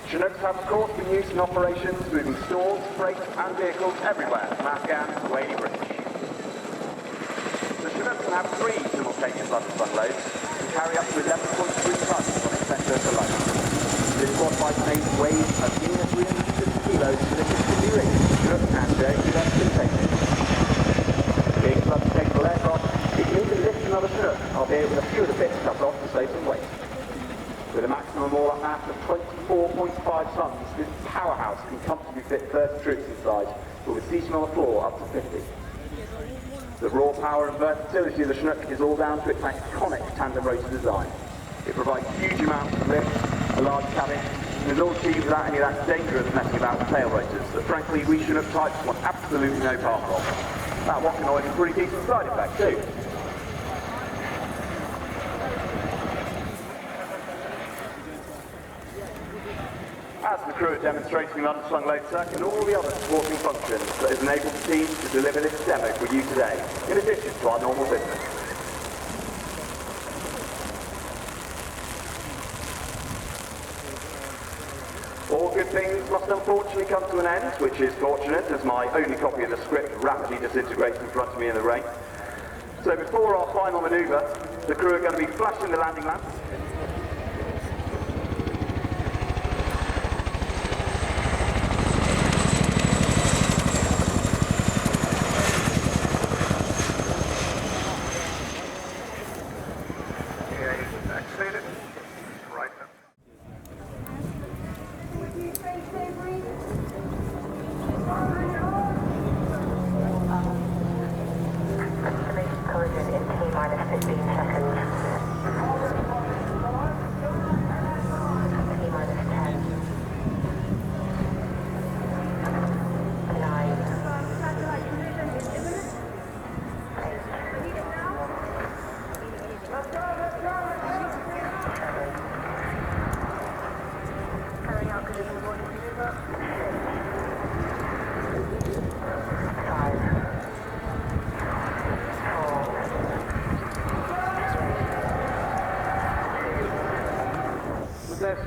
Chinooks have, of course, been used in operations moving stores, freight, and vehicles everywhere, from Afghan to Whaley Bridge. The Chinooks can have 3 simultaneous unloads and carry up to 11.3 tons on its center alone. This quad-bike main weighs a mere 350 kilos with a 50 ring. Chinook and ATL2 Take-Off. Being such a capable aircraft, it can even lift another Chinook, albeit with a few of the bits cut off to save some weight. With a maximum all-up mass of 24.5 tons, this powerhouse can comfortably fit 30 troops inside, but with seating on the floor up to 50. The raw power and versatility of the Chinook is all down to its iconic tandem rotor design. It provides huge amounts of lift, a large cabin, and is all achieved without any of that dangerous messing about with tail rotors that frankly we Chinook types want absolutely no part of. That Wackanoid is pretty decent side effect too. As the crew are demonstrating the underslung load circuit and all the other supporting functions that has enabled the team to deliver this demo for you today, in addition to our normal business. All good things must unfortunately come to an end, which is fortunate as my only copy of the script rapidly disintegrates in front of me in the rain. So before our final manoeuvre, the crew are going to be flashing the landing lamps.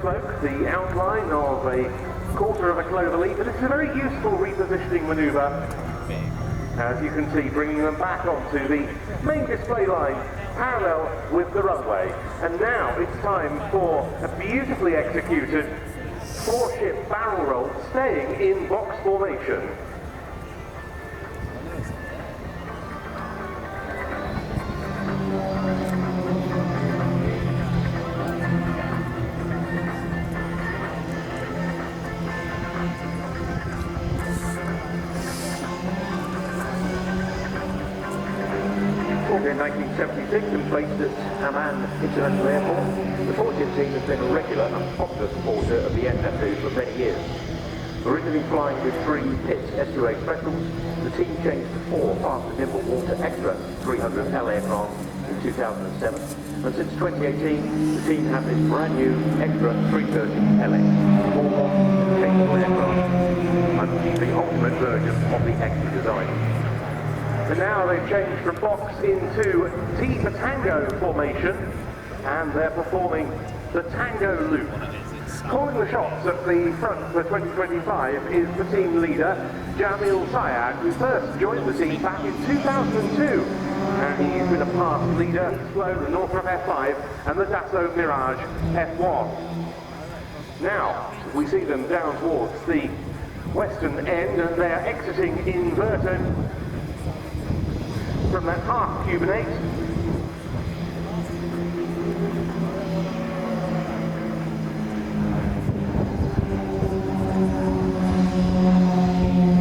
Smoke, the outline of a quarter of a clover lead, but it's a very useful repositioning manoeuvre, as you can see, bringing them back onto the main display line parallel with the runway. And now it's time for a beautifully executed 4-ship barrel roll staying in box formation. In 1976 and placed at Amman International Airport, the 4-ship team has been a regular and popular supporter of the NHIndustries for many years. Originally flying with 3 Pitts SUA specials, the team changed to 4 fast and nimble water extra 300L aircraft in 2007, and since 2018 the team have this brand new extra 330LX, more modern, capable aircraft, and the ultimate version of the extra design. And now they've changed from box into T for Tango formation, and they're performing the Tango loop. Calling the shots at the front for 2025 is the team leader, Jamil Sayag, who first joined the team back in 2002. And he's been a past leader. He's flown the Northrop F5 and the Dassault Mirage F1. Now, we see them down towards the western end, and they are exiting inverted from that half Cubanate.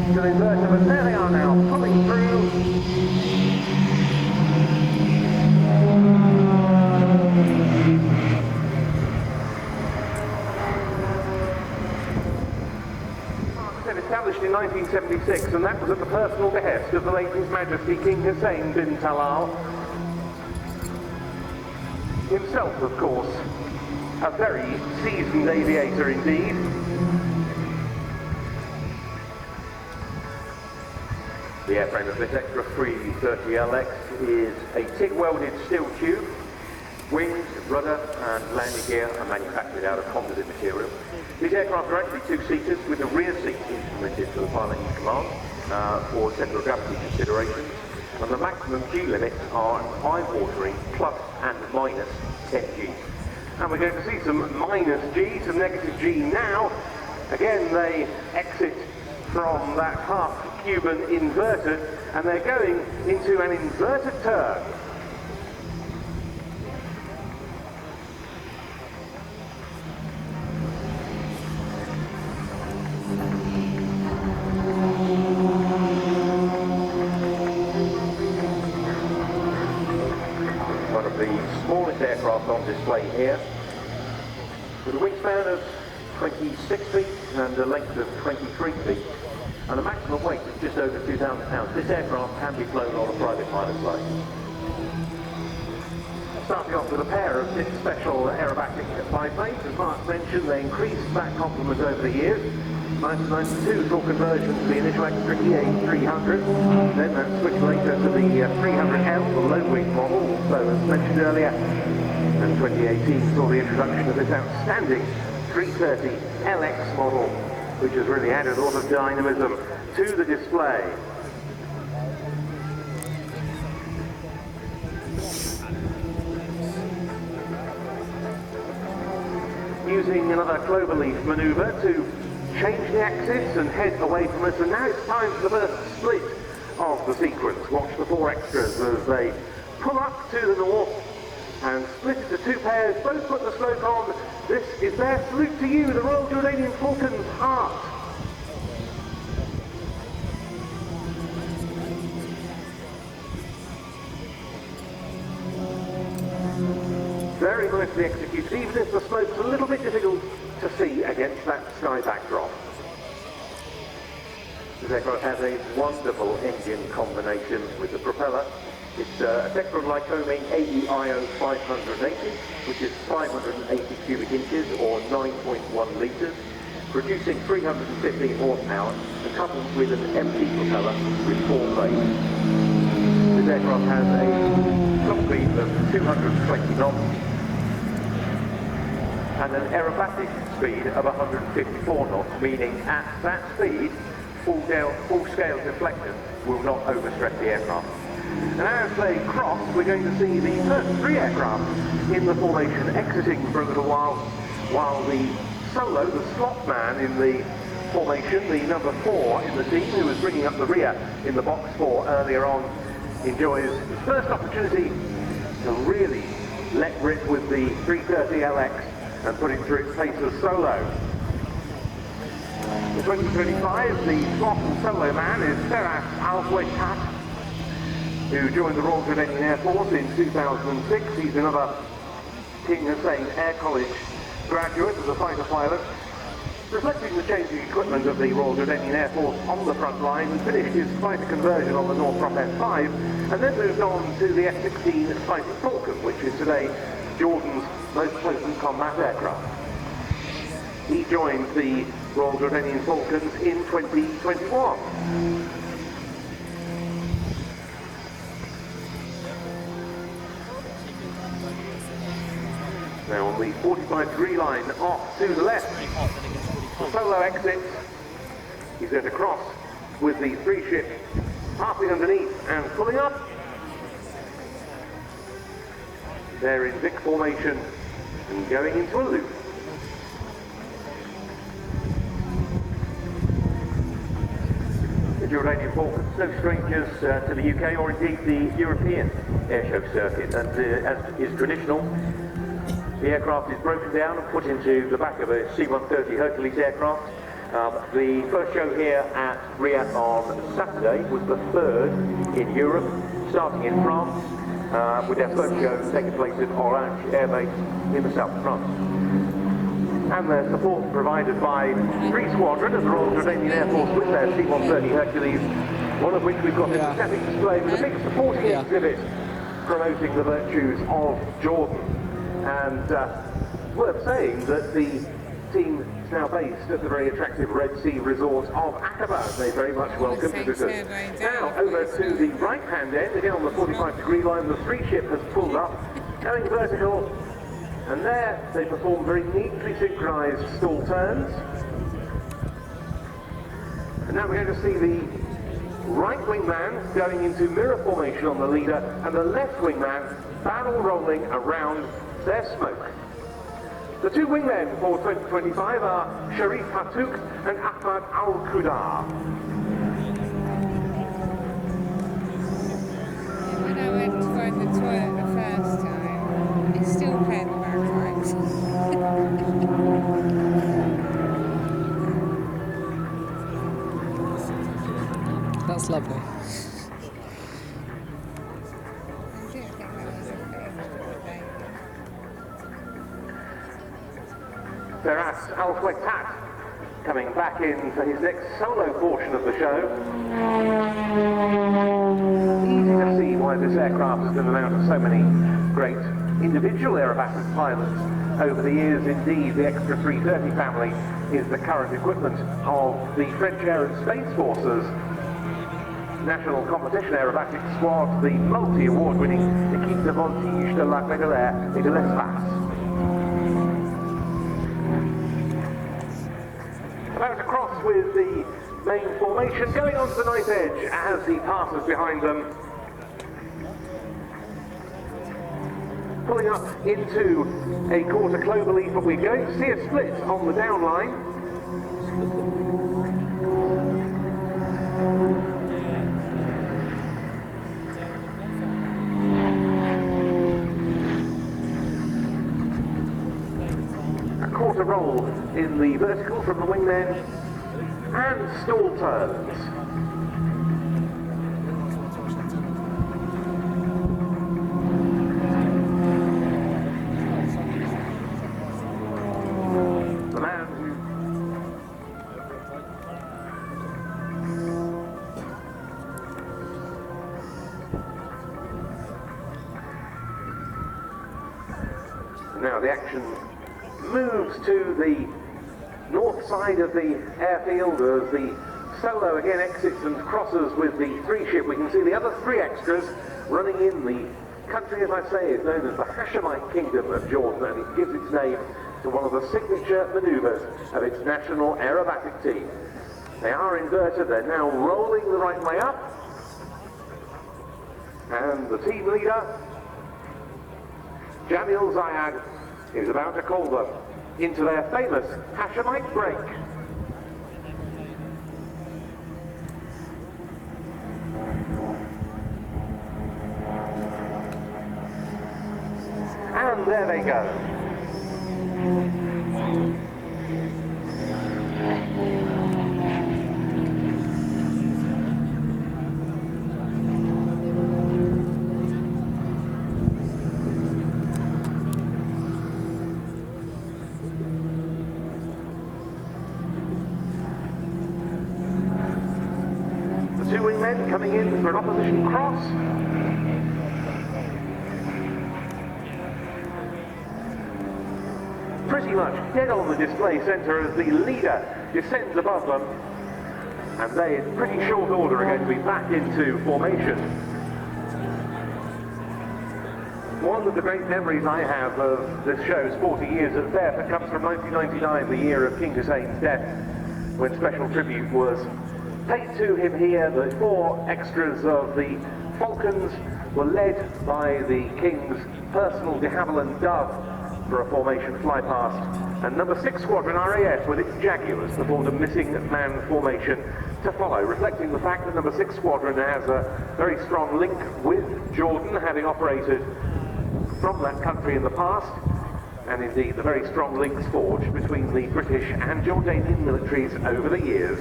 To the inverter, but there they are now, coming through. Established in 1976, and that was at the personal behest of the late His Majesty King Hussein bin Talal. Himself, of course, a very seasoned aviator indeed. The airframe of this extra 330LX is a TIG-welded steel tube. Wings, rudder and landing gear are manufactured out of composite material. These aircraft are actually two-seaters with the rear seat instrumented to the pilot in command for central gravity considerations. And the maximum G limits are eye-watering plus and minus 10 G. And we're going to see some minus G, some negative G now. Again, they exit from that half Cuban inverted, and they're going into an inverted turn. One of the smallest aircraft on display here, with a wingspan of 26 feet and a length of 23 feet, and a maximum weight of just over 2,000 pounds. This aircraft can be flown on a private pilot's license. Starting off with a pair of special Aerobatic biplanes. As Mark mentioned, they increased that complement over the years. 1992 saw conversion to the initial extra EA300, then that switched later to the 300L, the low-wing model, also as mentioned earlier. And 2018 saw the introduction of this outstanding 330LX model, which has really added a lot of dynamism to the display. Using another cloverleaf manoeuvre to change the axis and head away from us, and now it's time for the first split of the sequence. Watch the four extras as they pull up to the north and split into two pairs, both put the smoke on. This is their salute to you, the Royal Jordanian Falcons Heart. Very nicely executed, even if the smoke's a little bit difficult to see against that sky backdrop. This aircraft has a wonderful engine combination with the propeller. It's a Textron Lycoming AEIO 580, which is 580 cubic inches or 9.1 litres, producing 315 horsepower and coupled with an empty propeller with 4 blades. This aircraft has a top speed of 220 knots and an aerobatic speed of 154 knots, meaning at that speed, full-scale deflection will not overstretch the aircraft. And as they cross, we're going to see the first 3 aircraft in the formation exiting for a little while the solo, the slot man in the formation, the number 4 in the team, who was bringing up the rear in the box 4 earlier on, enjoys his first opportunity to really let rip with the 330LX and put it through its paces solo. In 2025, the slot and solo man is Feras Al-Waitat, who joined the Royal Jordanian Air Force in 2006. He's another King Hussein Air College graduate as a fighter pilot, reflecting the changing equipment of the Royal Jordanian Air Force on the front line, and finished his fighter conversion on the Northrop F5, and then moved on to the F-16 Fighting Falcon, which is today Jordan's most potent combat aircraft. He joined the Royal Jordanian Falcons in 2021. Now on the 45-degree line off to the left. The solo exits. He's going to cross with the three-ship passing underneath and pulling up. They're in Vic formation and going into a loop. The Jordanian Falcons, no strangers to the UK or indeed the European airshow circuit, and as is traditional, the aircraft is broken down and put into the back of a C-130 Hercules aircraft. The first show here at Riyadh on Saturday was the third in Europe, starting in France, with their first show taking place at Orange Air Base in the south of France. And their support provided by 3 squadron of the Royal Jordanian Air Force with their C-130 Hercules, one of which we've got a static display with a big supporting exhibit promoting the virtues of Jordan. And worth saying that the team is now based at the very attractive Red Sea resort of Aqaba. They very much welcome visitors. Now over to the right-hand end, again on the 45-degree line, the three-ship has pulled up, going vertical, and there they perform very neatly synchronized stall turns. And now we're going to see the right wingman going into mirror formation on the leader, and the left wingman barrel rolling around their smoke. The two wingmen for 2025 are Sharif Hatouk and Ahmad Al-Qudar. When I went to go in the toilet the first time, it still played the bagpipes. That's lovely. Firas Al-Fwektat coming back in for his next solo portion of the show. Easy to see why this aircraft has been the mount of so many great individual aerobatic pilots over the years. Indeed, the Extra 330 family is the current equipment of the French Air and Space Forces National Competition Aerobatic Squad, the multi-award-winning Équipe de Voltige de l'Armée de l'Air et de l'Espace. About to cross with the main formation, going on to the knife edge as he passes behind them. Pulling up into a quarter clover leaf, but we're going to see a split on the down line. Quarter roll in the vertical from the wingmen and stall turns. The man now the action moves to the north side of the airfield as the solo again exits and crosses with the three-ship. We can see the other three extras running in. The country, as I say, is known as the Hashemite Kingdom of Jordan, and it gives its name to one of the signature maneuvers of its national aerobatic team. They are inverted, they're now rolling the right way up, and the team leader, Jamil Zayad, is about to call them into their famous Hashemite break. And there they go. Two wingmen coming in for an opposition cross. Pretty much dead on the display centre as the leader descends above them, and they in pretty short order are going to be back into formation. One of the great memories I have of this show's 40 years at Fairford comes from 1999, the year of King Hussein's death, when special tribute was paid to him here. The 4 extras of the Falcons were led by the King's personal de Havilland Dove for a formation flypast, and number 6 Squadron RAF with its Jaguars performed a missing man formation to follow, reflecting the fact that number 6 Squadron has a very strong link with Jordan, having operated from that country in the past, and indeed the very strong links forged between the British and Jordanian militaries over the years.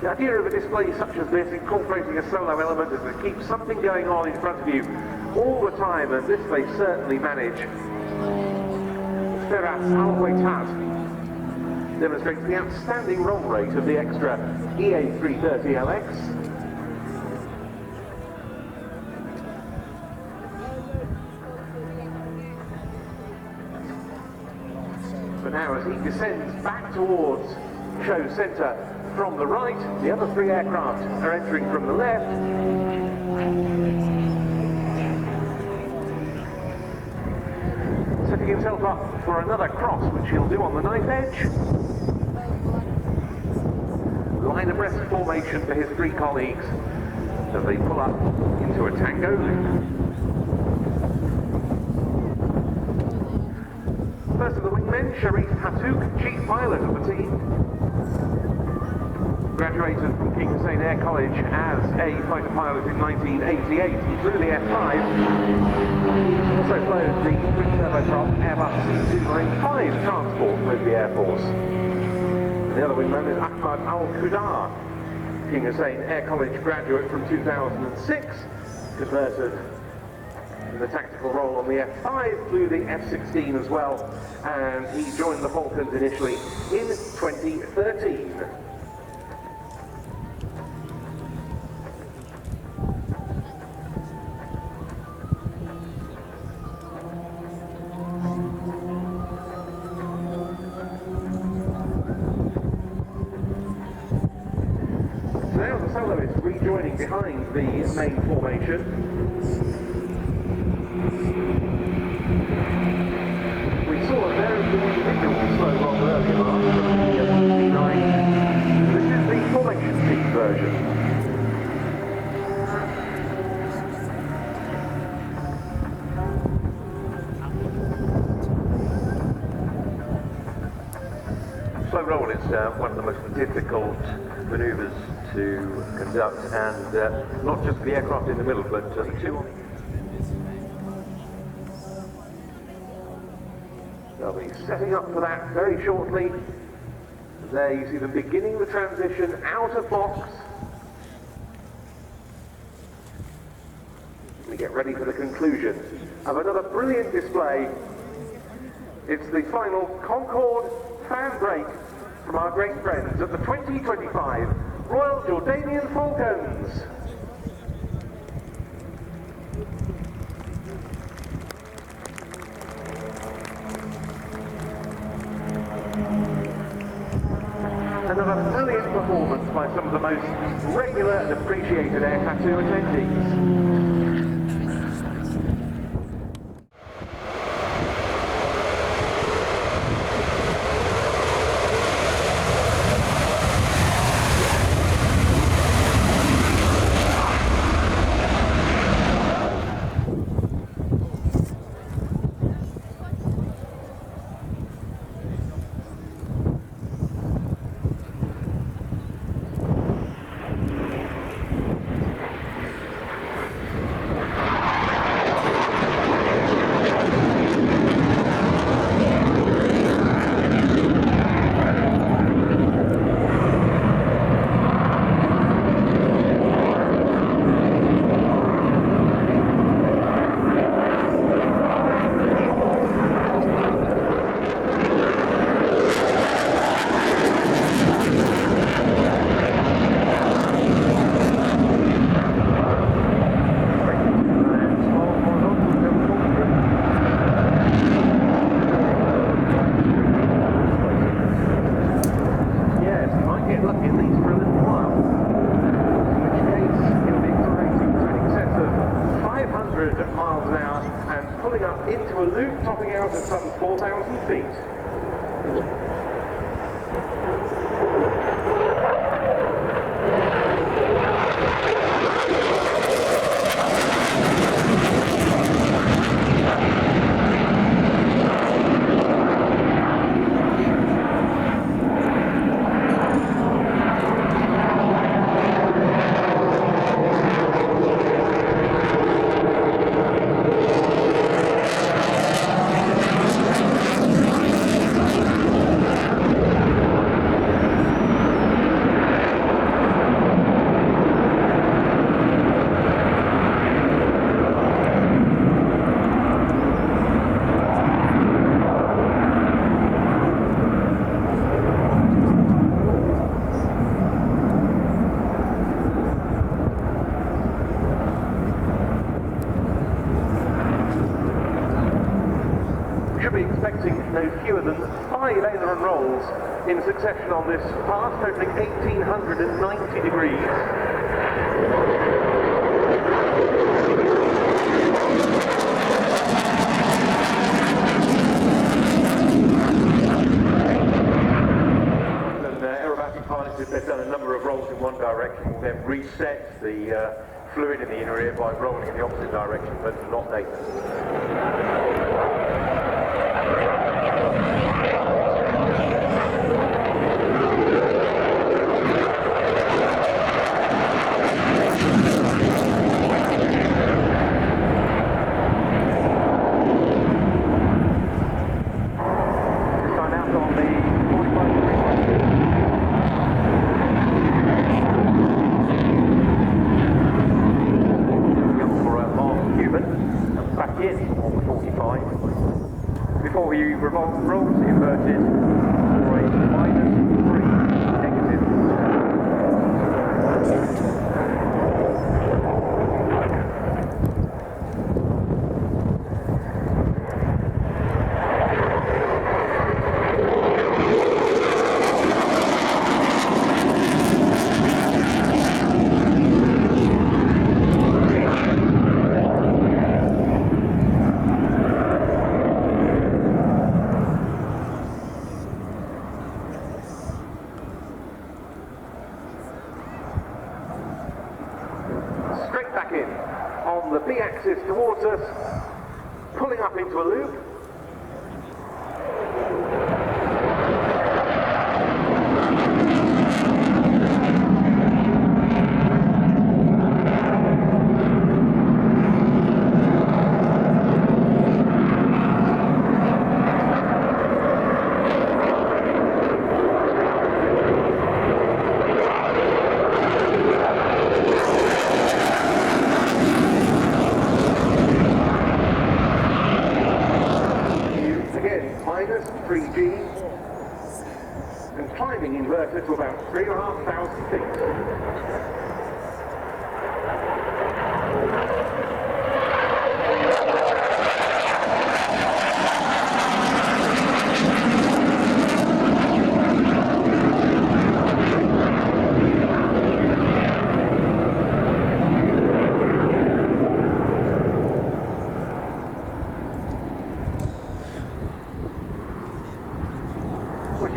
The idea of a display such as this, incorporating a solo element, is to keep something going on in front of you all the time, and this they certainly manage. Feras Al-Waitat demonstrates the outstanding roll rate of the extra EA330LX. But now as he descends back towards show centre from the right, the other 3 aircraft are entering from the left. Setting himself up for another cross, which he'll do on the knife edge. Line abreast formation for his 3 colleagues as they pull up into a tango loop. First of the wingmen, Sharif Hatouk, chief pilot of the team. Graduated from King Hussein Air College as a fighter pilot in 1988. He flew the F5. Also flown the twin-turboprop Airbus C-295 transport with the Air Force. And the other wingman is Ahmad Al-Qudar, King Hussein Air College graduate from 2006, converted in the tactical role on the F5, flew the F-16 as well, and he joined the Falcons initially in 2013. Rejoining behind the main formation. We saw a very individual slow roll earlier on from the P9. This is the formation sheet version. Slow roll is one of the most difficult manoeuvres to conduct, and not just the aircraft in the middle, but the 2 on. They'll be setting up for that very shortly. There you see them beginning the transition out of box. We get ready for the conclusion of another brilliant display. It's the final Concorde fan break from our great friends at the 2025 Royal Jordanian Falcons. Another brilliant performance by some of the most regular and appreciated Air Tattoo attendees. into a loop, topping out at some 4,000 feet. No fewer than 5 aileron rolls in succession on this pass, totaling 1,890 degrees. And aerobatic pilots, if they've done a number of rolls in one direction, will then reset the fluid in the inner ear by rolling in the opposite direction, but not later. On the B-axis towards us, pulling up into a loop. And climbing inverted to about 3,500 feet.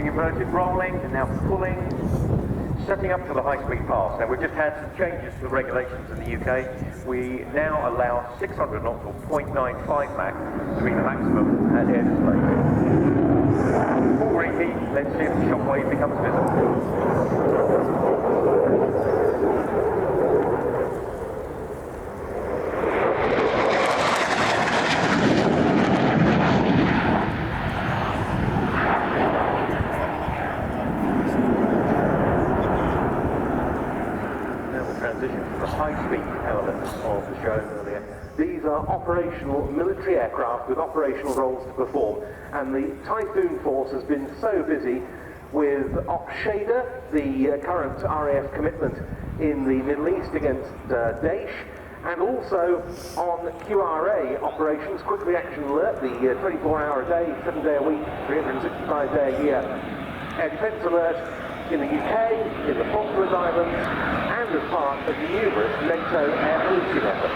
Inverted rolling, and now pulling, setting up for the high-speed pass. Now we've just had some changes to the regulations in the UK. We now allow 600 knots or 0.95 Mach between the maximum and air display. Full repeat, let's see if the shockwave becomes visible. High-speed elements of the show earlier. These are operational military aircraft with operational roles to perform, and the Typhoon force has been so busy with Op-Shader, the current RAF commitment in the Middle East against Daesh, and also on QRA operations, Quick Reaction Alert, the 24-hour a day, 7-day a week, 365-day a year air defence alert in the UK, in the Falkland Islands, and as part of numerous NATO air policing efforts.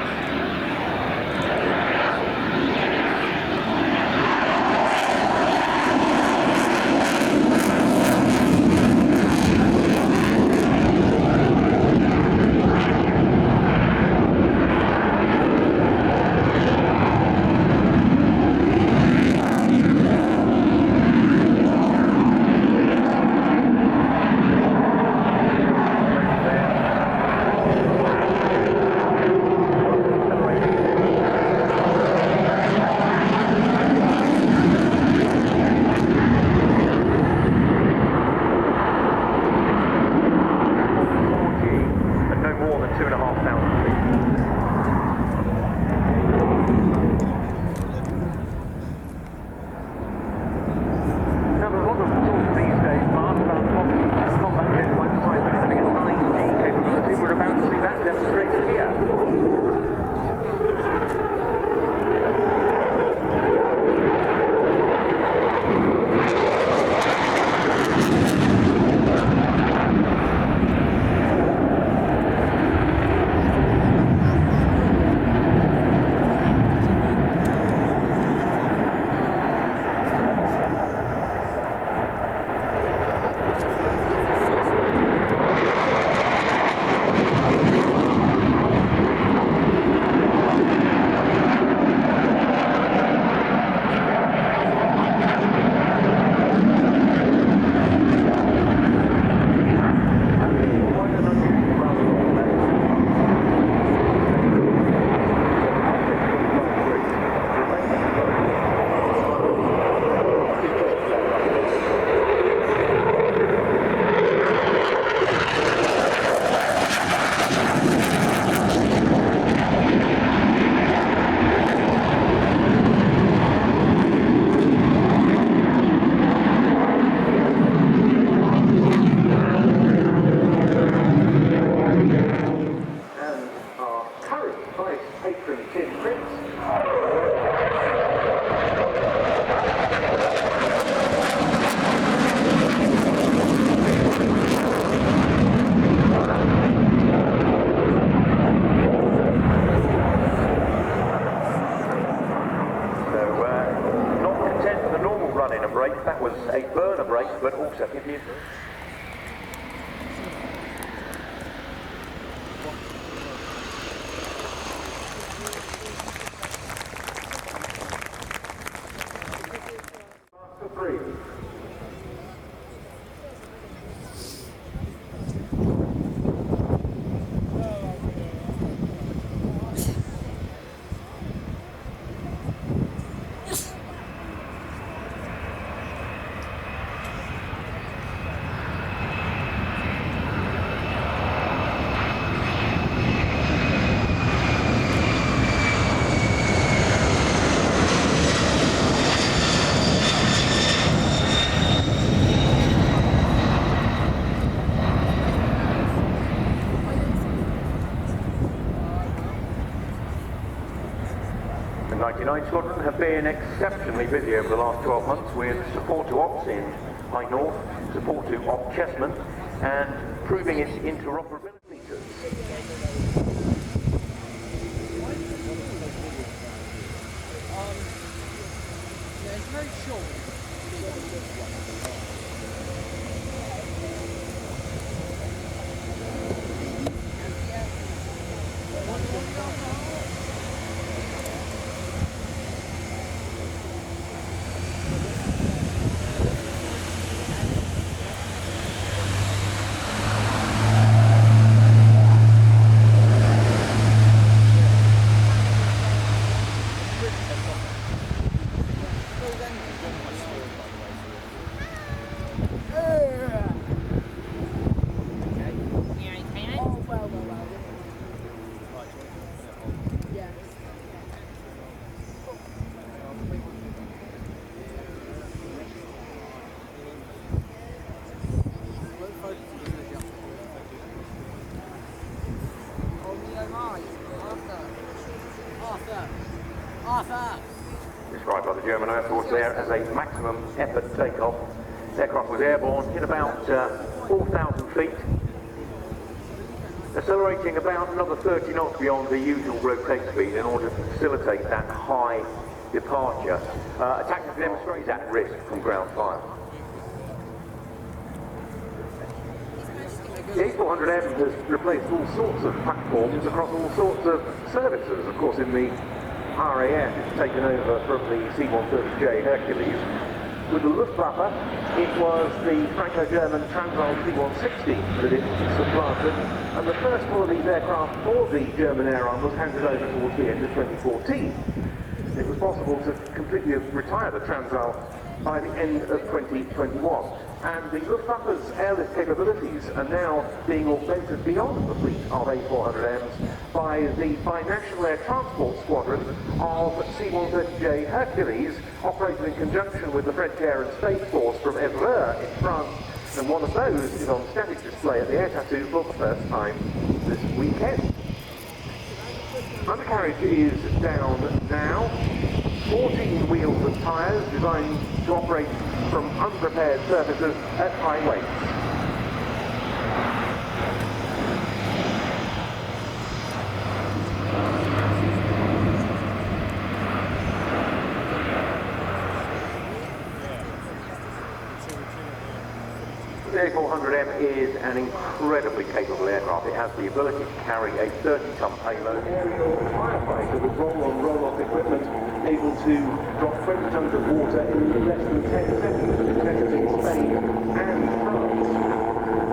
but also it is. The 99 Squadron have been exceptionally busy over the last 12 months with support to Ops in High North, support to Op Chessman, and proving its interoperability. It's very short. Described by the German Air Force there as a maximum effort takeoff. The aircraft was airborne in about 4,000 feet, accelerating about another 30 knots beyond the usual rotate speed in order to facilitate that high departure. A tactic that demonstrates at risk from ground fire. The A400M has replaced all sorts of platforms across all sorts of services. Of course, in the RAF, it's taken over from the C-17J Hercules. With the Luftwaffe, it was the Franco-German Transvaal C-160 that it supplanted, and the first one of these aircraft for the German Air Arm was handed over towards the end of 2014. It was possible to completely retire the Transvaal by the end of 2021. And the Luftwaffe's airlift capabilities are now being augmented beyond the fleet of A400Ms by the Binational Air Transport Squadron of C-130J Hercules, operated in conjunction with the French Air and Space Force from Évreux in France, and one of those is on static display at the Air Tattoo for the first time this weekend. Undercarriage is down now. 14 wheels of tyres designed to operate from unprepared surfaces at high weights. The A400M is an incredibly capable aircraft. It has the ability to carry a 30-ton payload. Aerial firefighter with roll-on, roll-off equipment, able to drop 20 tons of water in less than 10 seconds, testing Spain and France.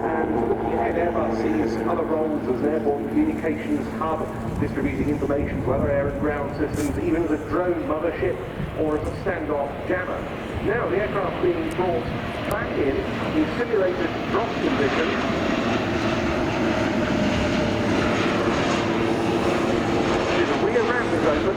And looking ahead, Airbus sees other roles as an airborne communications hub, distributing information to other air and ground systems, even as a drone mothership or as a standoff jammer. Now the aircraft being brought back in simulated drop conditions. The rear ramp is open.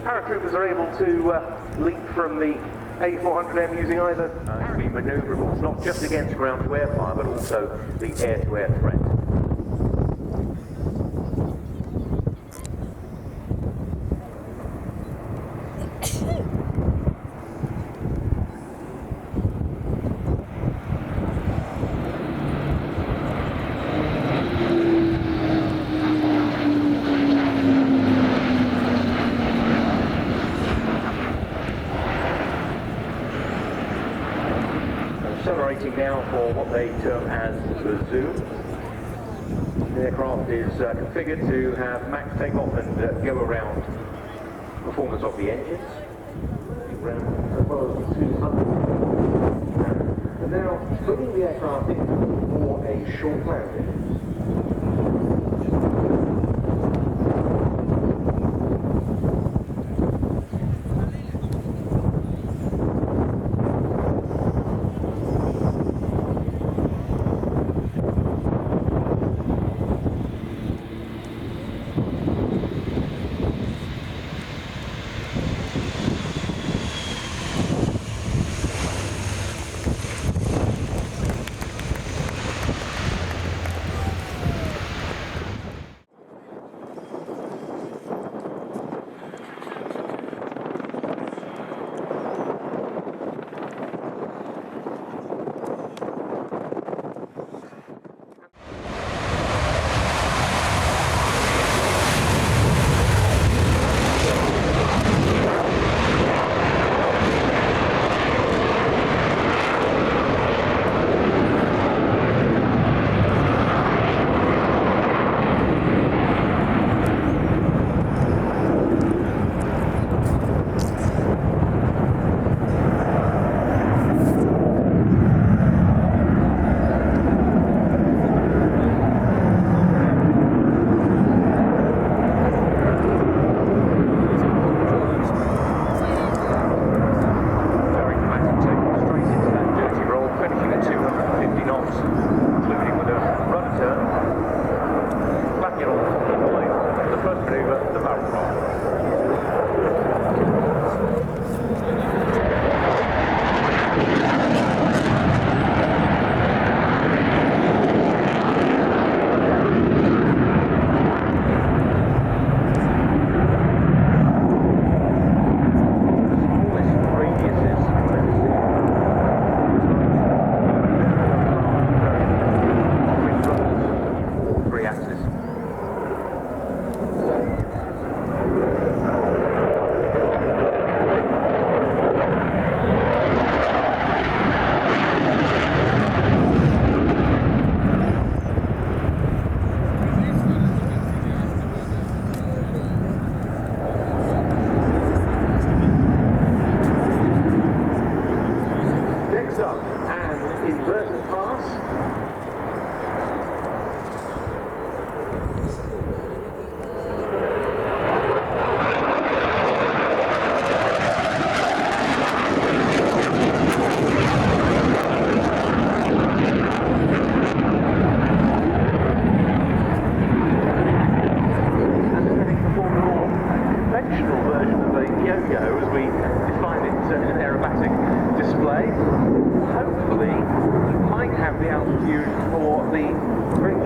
Paratroopers are able to leap from the A400M using either very manoeuvrable, not just against ground-to-air fire, but also the air-to-air threat. they term as the Zoom. The aircraft is configured to have max takeoff and go around performance of the engines. Around as well as the 200. And now putting the aircraft in for a short landing.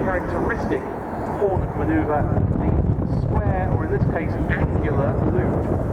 Characteristic Hornet maneuver, the square, or in this case, angular loop.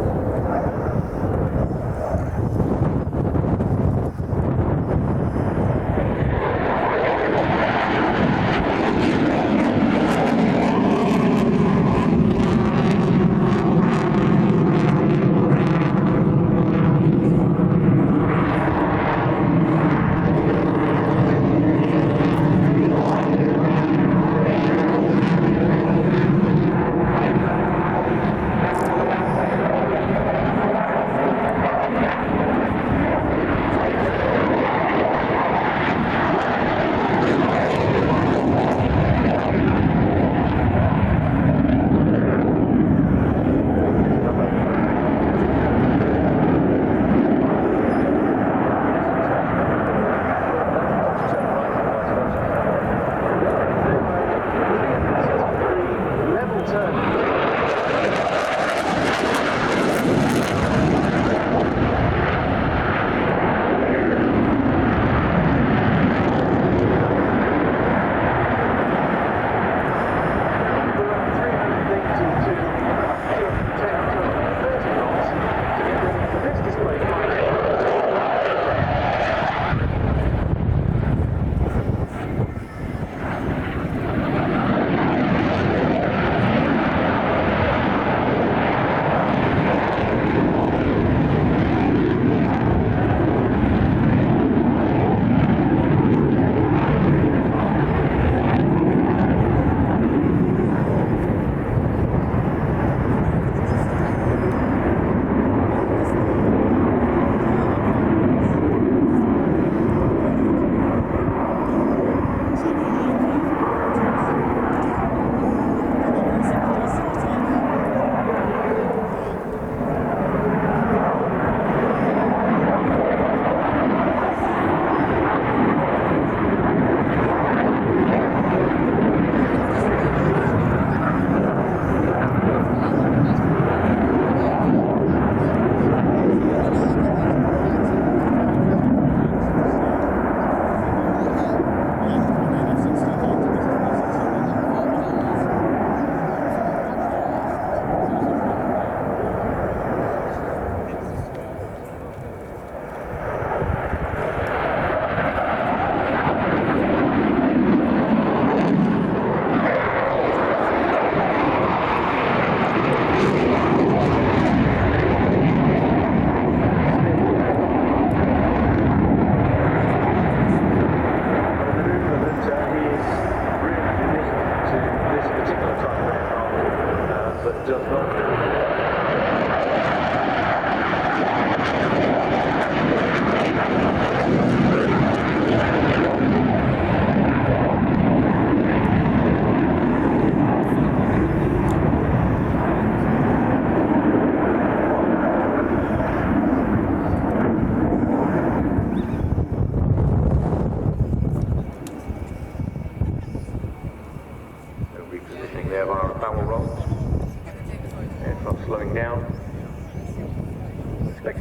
just not.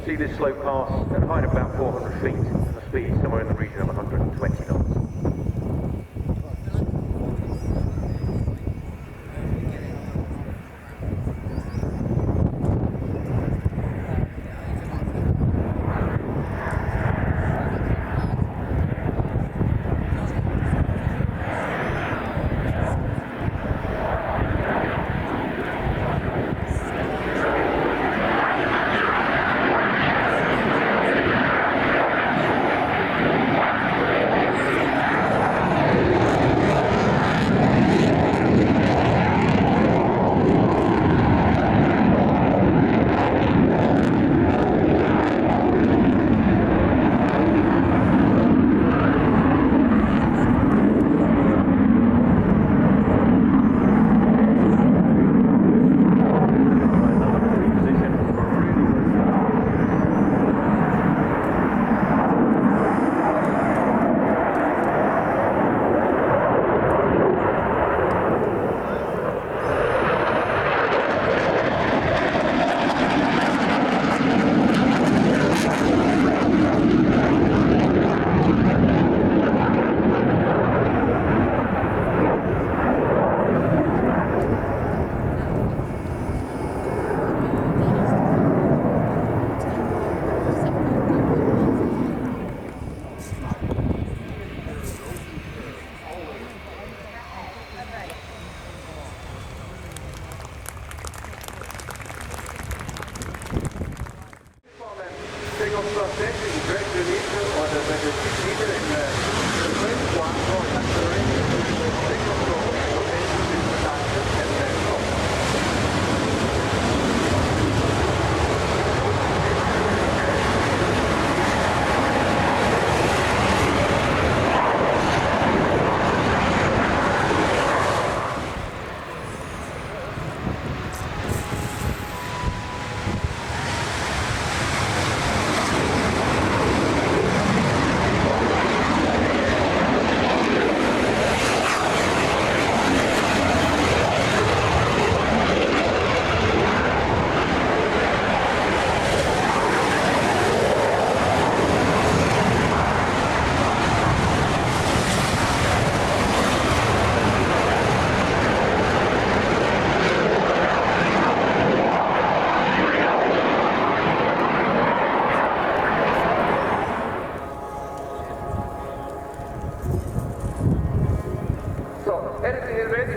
See this slow pass at a height of about 400 feet and the speed somewhere in the region of 120 knots.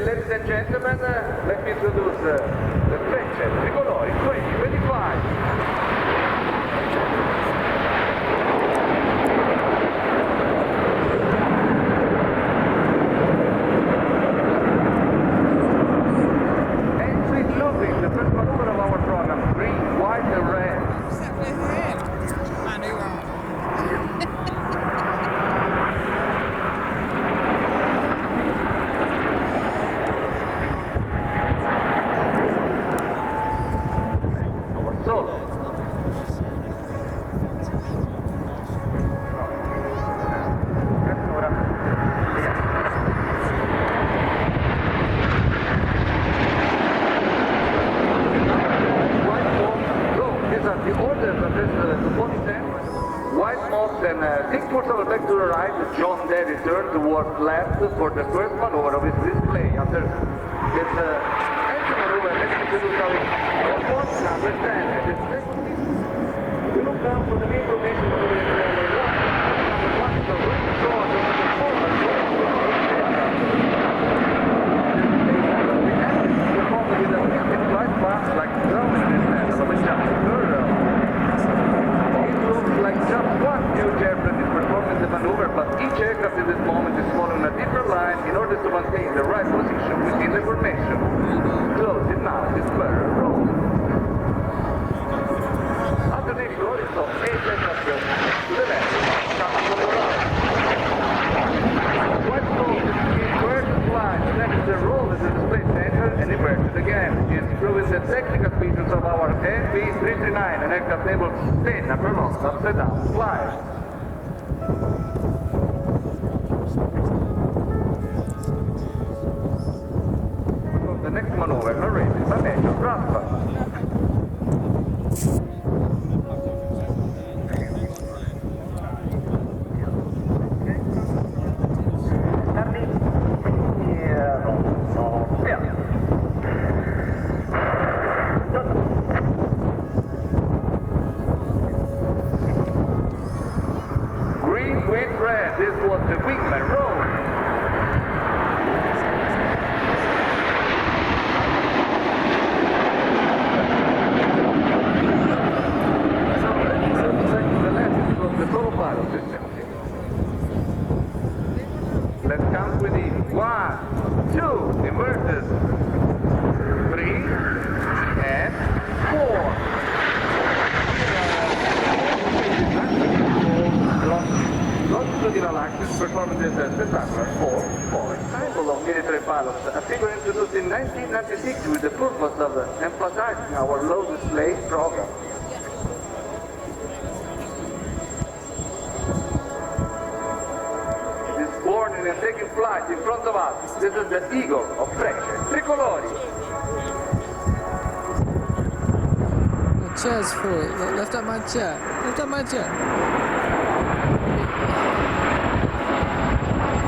Ladies and gentlemen, let me introduce the Frecce Tricolori 2025. For the first maneuver of his display. After this engine maneuver, let's introduce our important understand that the we look down for the main formation of the number one is a really short and performance with a lifted flight path like German business of a jump. It looks like just one huge airplane is performing the maneuver, but each aircraft in this moment is following a different line in order to maintain the right position within the formation. Close it now, it's better. to the display center and inverted again. It's proving the technical features of our NV339 and aircraft able to sustain a prolonged upside down flight. The next maneuver narrated by Major Raspa. Green with red, this was the Wingman Road. The solo pilot system. Let's count within 1, 2, inverted, 3, and 4. Longitudinal axis performing this spectacular 4-point cycle of military pilots, a figure introduced in 1996 with the purpose of emphasizing our low display program. Born and taking flight in front of us. This is the Eagle of Frecce Tricolori. The chair's full. Lift up my chair. Lift up my chair.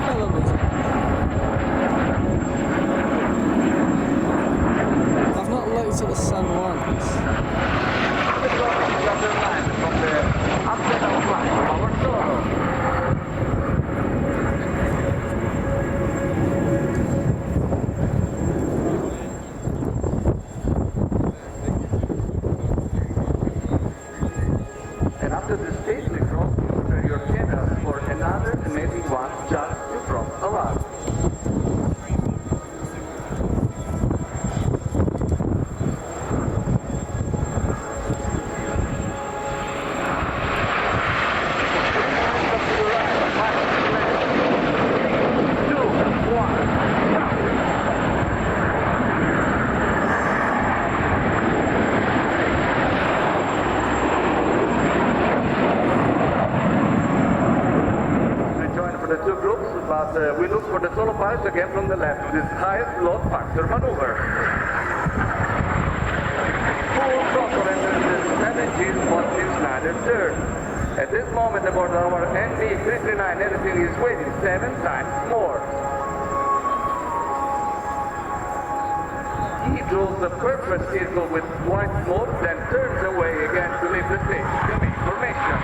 Follow me. I've not looked at the sun once. The closing chapter line from the upside down flight of our Sokols. After the stage, we cross your channel for another amazing one just in front of us. We look for the solo pilots again from the left with this highest load factor maneuver. Full throttle enters the 17 positive Snyder turn. At this moment aboard our NV339 everything is weighted 7 times more. He draws the perfect circle with white smoke, then turns away again to leave the stage. The main formation.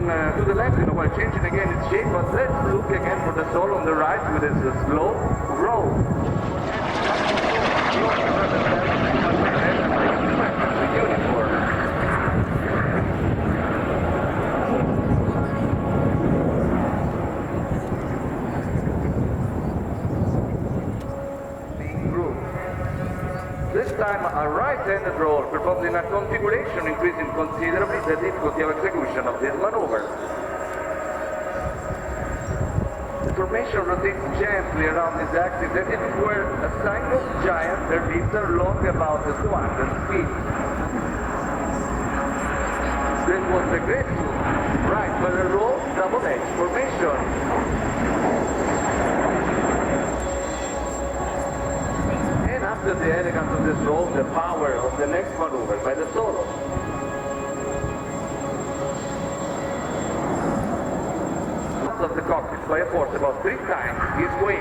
To the left, while changing again its shape, but let's look again for the soul on the right with its slow roll. This time a right-handed roll performed in a configuration increasing considerably the difficulty of execution of this maneuver. The formation rotates gently around this axis as if it were a single giant. Their leaves are long about 200 feet. This was the graceful right barrel roll double-edge formation. After the elegance of this roll, the power of the next maneuver by the solo. of the cockpit by a force about 3 times its weight.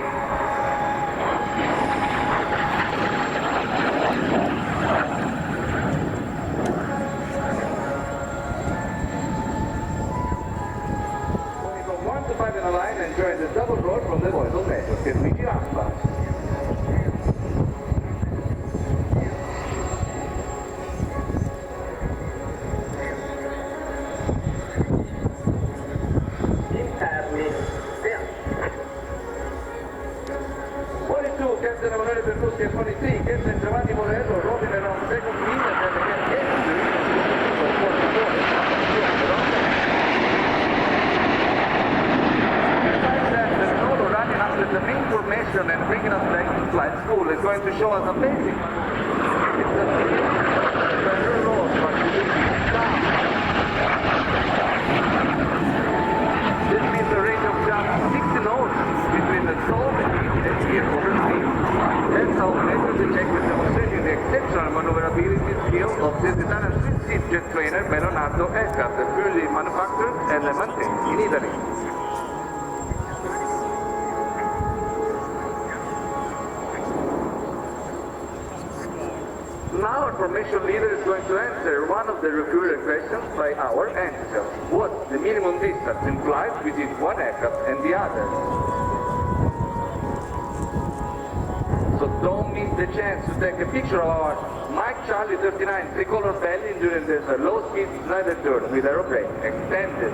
Moving from 1 to 5 in a line and join the double roll from the horizontal network che si giraffa. Captain Emanuele Berluschi and 23, Captain Giovanni Morello, rolling around second lead and then again getting the lead Besides that, the solo running after the main formation and bringing us back to flight school is going to show us a basic maneuver. It's a better roll, but you will be down. This means a range of just 60 knots between the stall and the gear over speed. That's how the check was demonstrating the exceptional maneuverability skills of this Italian Swiss jet trainer Leonardo aircraft, purely manufactured and maintained in Italy. Now our formation leader is going to answer one of the recurring questions by our enthusiasts. What's the minimum distance in flight between one aircraft and the other? So don't miss the chance to take a picture of our Mike Charlie 39 tricolor belly during this low-speed slider turn with aerobrake extended.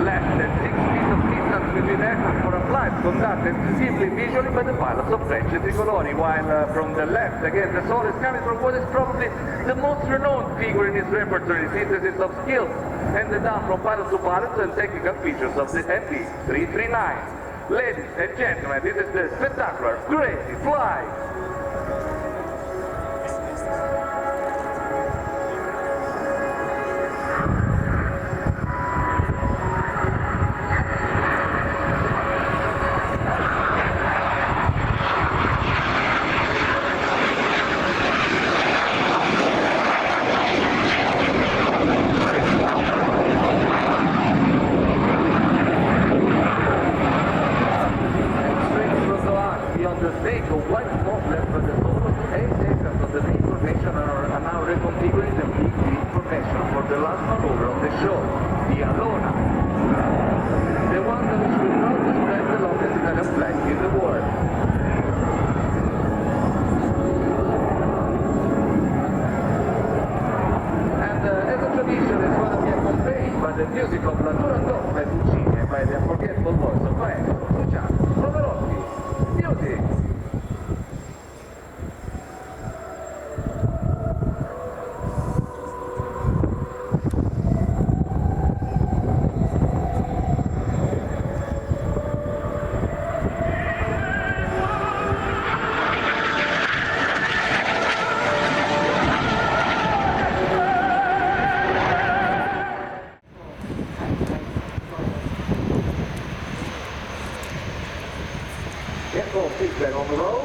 Less than 6 feet of distance between aircraft for a flight conducted exclusively visually by the pilots of Frecce Tricolori, while from the left, again, the soul is coming from what is probably the most renowned figure in his repertory, synthesis of skills, handed down from pilot to pilot and technical features of the MB339. Ladies and gentlemen, this is the spectacular, crazy flight. On the roll.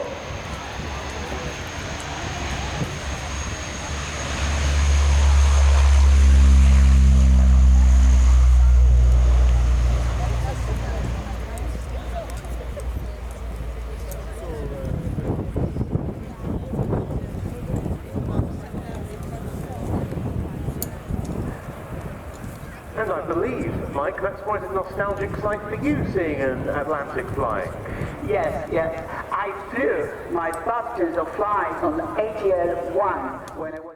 And I believe, Mike, that's quite a nostalgic sight for you, seeing an Atlantic flying. Yes, yes. I flew my first chance of flying on ATL1 when I was...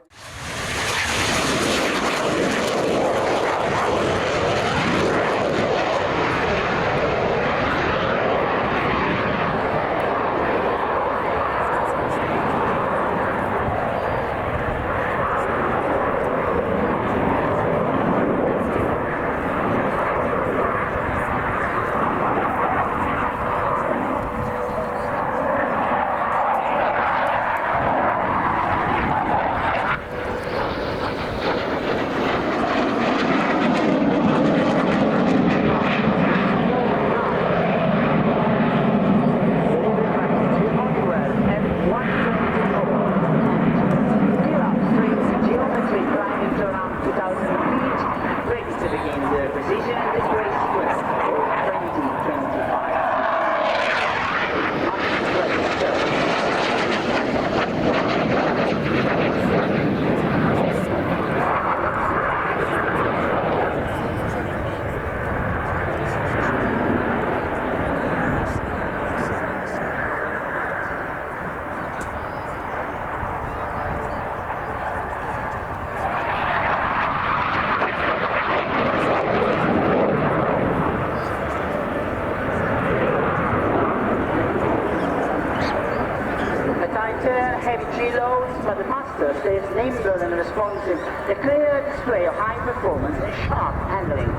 turn heavy G-loads, but the Master stays nimble and responsive. A clear display of high performance and sharp handling.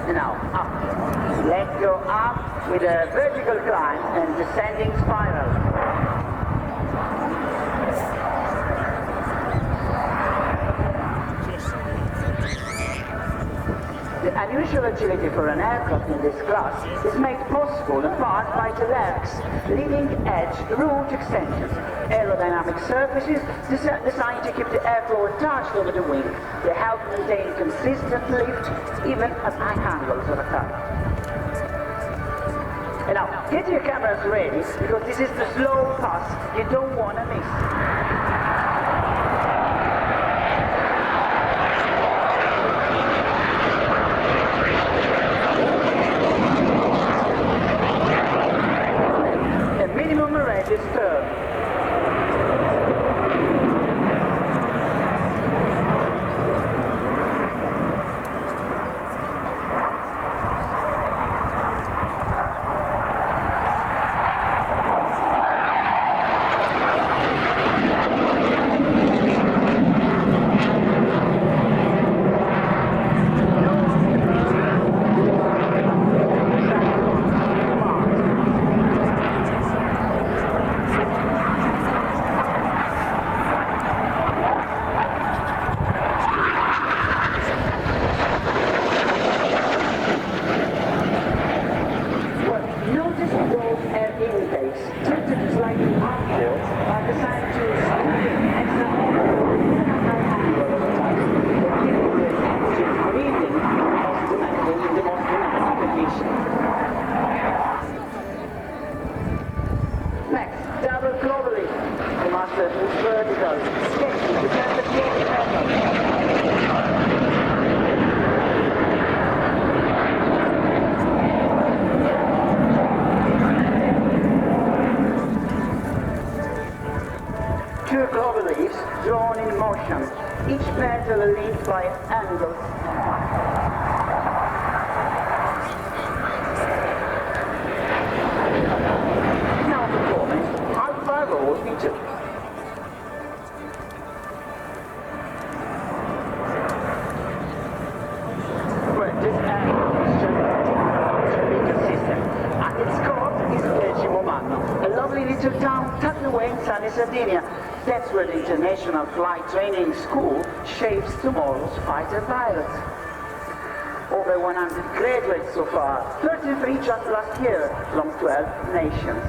And now, up. Let go up with a vertical climb and descending spiral. The unusual agility for an aircraft in this class is made possible in part by the legs, leading-edge root extensions, aerodynamic surfaces designed to keep the airflow attached over the wing. They help maintain consistent lift even at high angles of attack. And now, get your cameras ready, because this is the slow pass you don't want to miss. That's where the International Flight Training School shapes tomorrow's fighter pilots. Over 100 graduates so far, 33 just last year from 12 nations.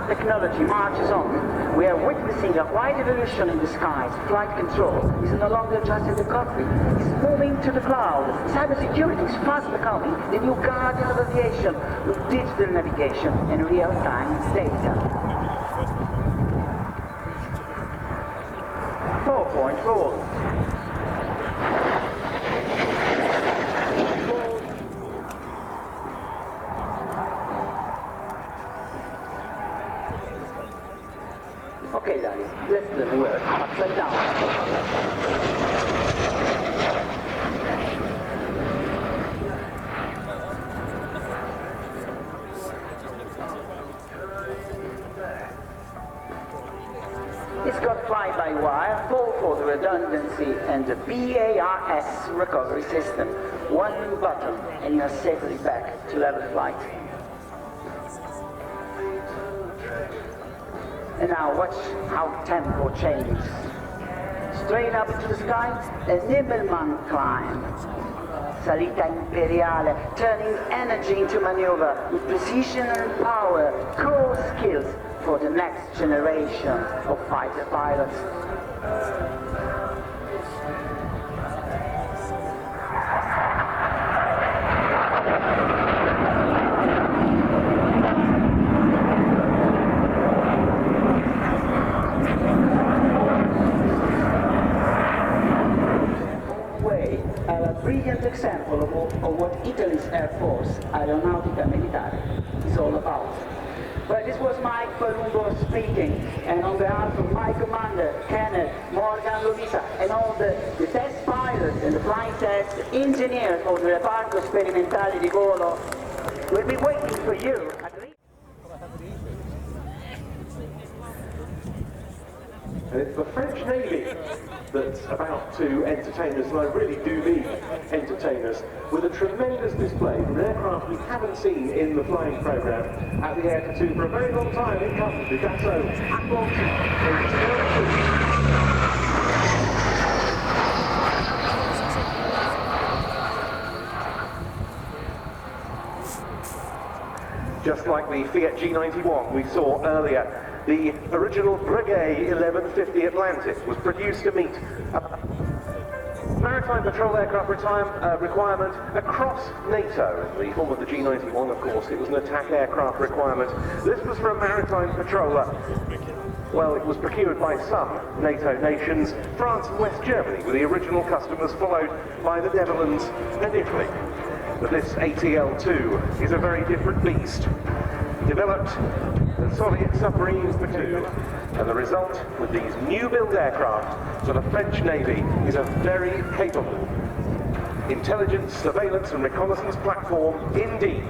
Technology marches on. We are witnessing a wide evolution in the skies. Flight control is no longer just in the cockpit. It's moving to the cloud. Cybersecurity is fast becoming the new guardian of aviation with digital navigation and real-time data. 4.4. Okay, Daddy, let's do the work. Upside down. It's got fly-by-wire, full photo redundancy, and the BARS recovery system. One button, and you're safely back to level flight. And now watch how tempo changes. Straight up into the sky, a Nibbelman climb. Salita imperiale, turning energy into maneuver with precision and power, core skills for the next generation of fighter pilots. Example of what Italy's Air Force Aeronautica Militare is all about. Well, this was Mike Palumbo speaking, and on behalf of my commander, Kenneth, Morgan, Luisa, and all the test pilots and the flight test engineers of the Reparto Sperimentale di Volo, we'll be waiting for you at least. And it's the French Navy that's about to entertain us, and I really do mean entertain us, with a tremendous display of an aircraft we haven't seen in the flying programme at the ATL2 for a very long time. It comes the Dassault Atlantique ATL2. Just like the Fiat G91 we saw earlier, the original Breguet 1150 Atlantic was produced to meet a maritime patrol aircraft requirement across NATO. In the form of the G91, of course, it was an attack aircraft requirement. This was for a maritime patroller. Well, it was procured by some NATO nations, France and West Germany were the original customers, followed by the Netherlands and Italy. But this ATL2 is a very different beast. Developed the Soviet submarines for two, and the result with these new build aircraft for the French Navy is a very capable intelligence, surveillance and reconnaissance platform indeed.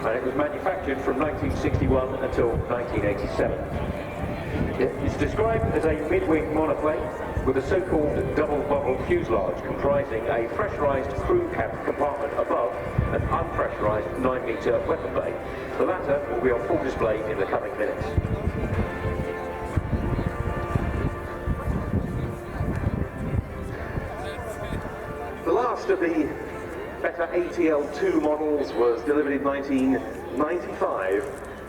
And it was manufactured from 1961 until 1987. It's described as a mid-wing monoplane with a so-called double-bubble fuselage comprising a pressurized crew compartment above an unpressurized 9-meter weapon bay. The latter will be on full display in the coming minutes. The last of the better ATL2 models was delivered in 1995,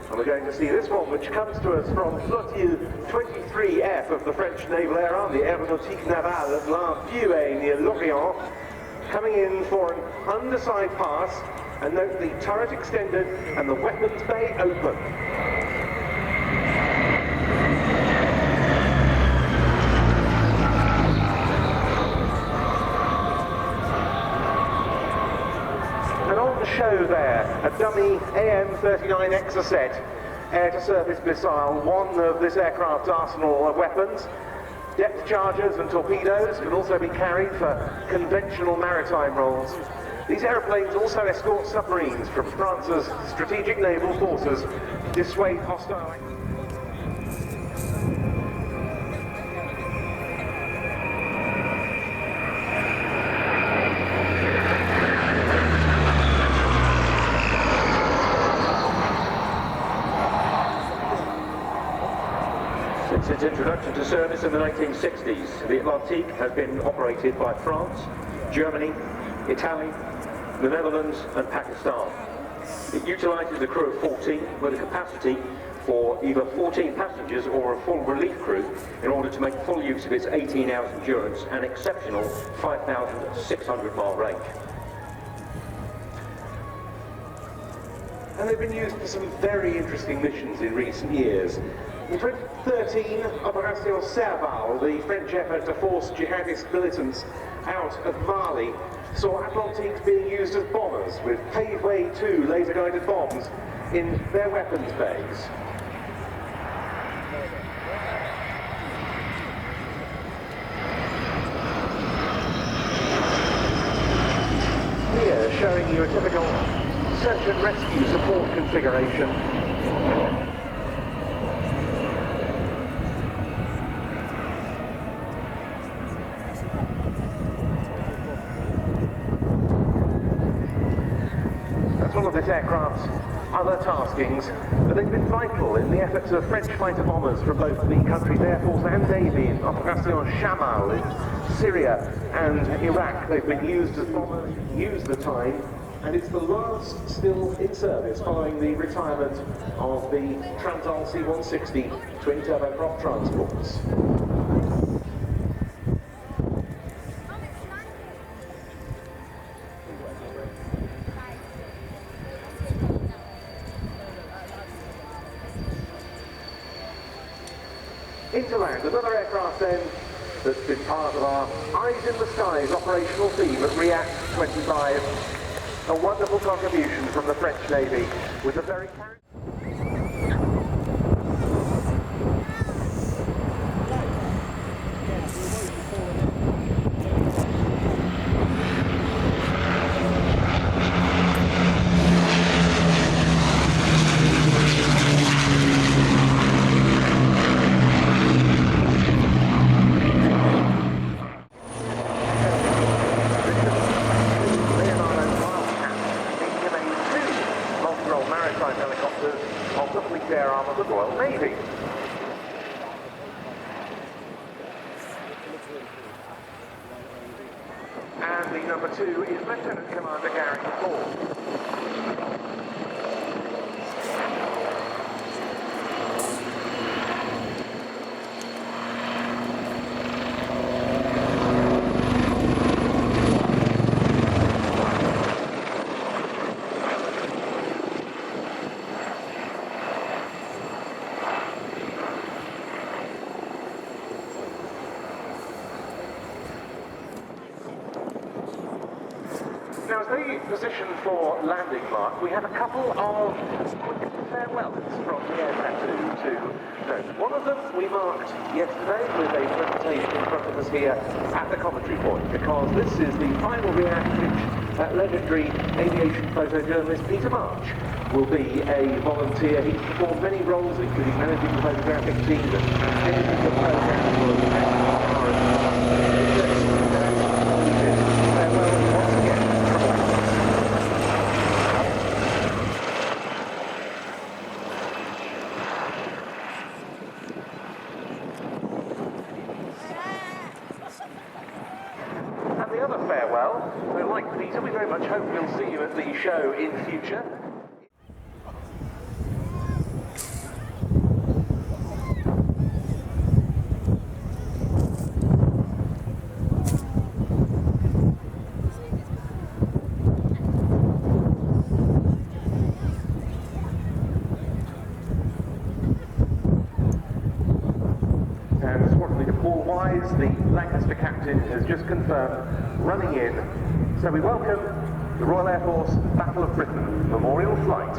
and we're going to see this one, which comes to us from Flottille 23F of the French Naval Air Arm, the Aeronautique Navale at L'Influé near Lorient, coming in for an underside pass, and note the turret extended and the weapons bay open. Show there, a dummy AN-39 Exocet air-to-surface missile, one of this aircraft's arsenal of weapons. Depth chargers and torpedoes can also be carried for conventional maritime roles. These aeroplanes also escort submarines from France's strategic naval forces to dissuade hostile activity. Since its introduction to service in the 1960s, the Atlantique has been operated by France, Germany, Italy, the Netherlands and Pakistan. It utilises a crew of 14 with a capacity for either 14 passengers or a full relief crew in order to make full use of its 18 hours endurance and exceptional 5,600 mile range. And they've been used for some very interesting missions in recent years. In 2013, Opération Serval, the French effort to force jihadist militants out of Mali, saw Atlantiques being used as bombers with Paveway 2 laser-guided bombs in their weapons bays. Here, showing you a typical search and rescue support configuration. One of this aircraft's other taskings, but they've been vital in the efforts of French fighter bombers from both the country's Air Force and Navy in Opération Chamal in Syria and Iraq. They've been used as bombers, used the time, and it's the last still in service following the retirement of the Transall C-160 twin-turbo prop transports. another aircraft then that's been part of our Eyes in the Skies operational theme at React 25. A wonderful contribution from the French Navy with a very Now, as they position for landing, Mark, we have a couple of quick farewells from the Air Tattoo to note. One of them we marked yesterday with a presentation in front of us here at the commentary point, because this is the final React which legendary aviation photojournalist Peter March will be a volunteer. He's performed many roles, including managing the photographic team and editing the program for the farewell once again. Peter, we very much hope we'll see you at the show in future. And squadron leader Paul Wise, the Lancaster captain, has just confirmed running in. So we welcome the Royal Air Force Battle of Britain Memorial Flight.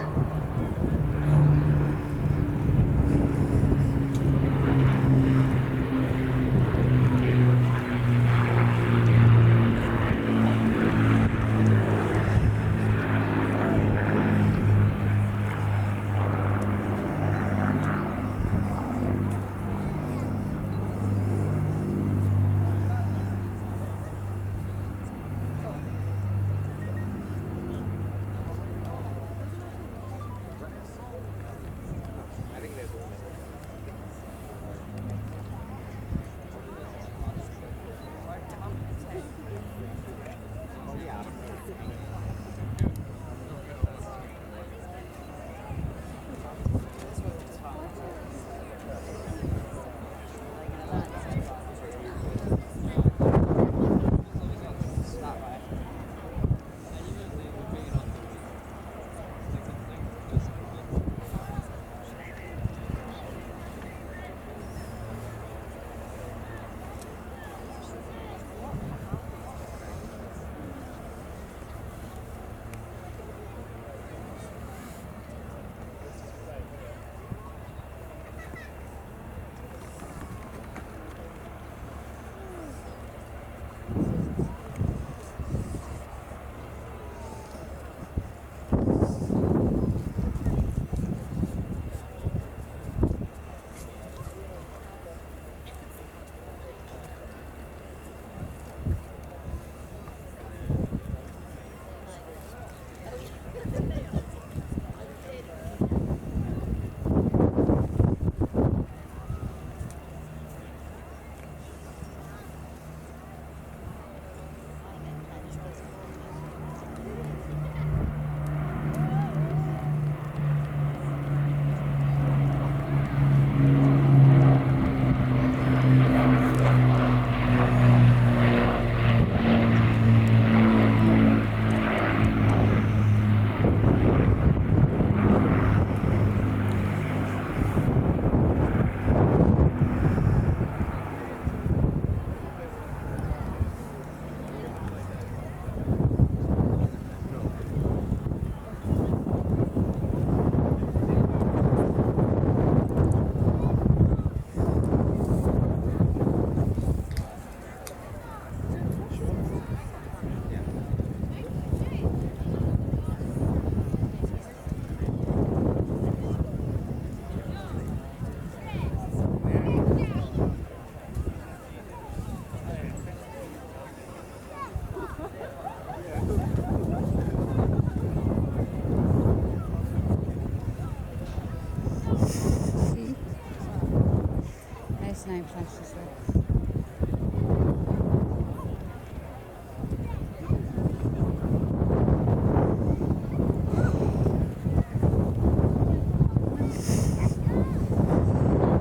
close is this?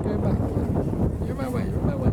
Go back. You're my way, you're my way.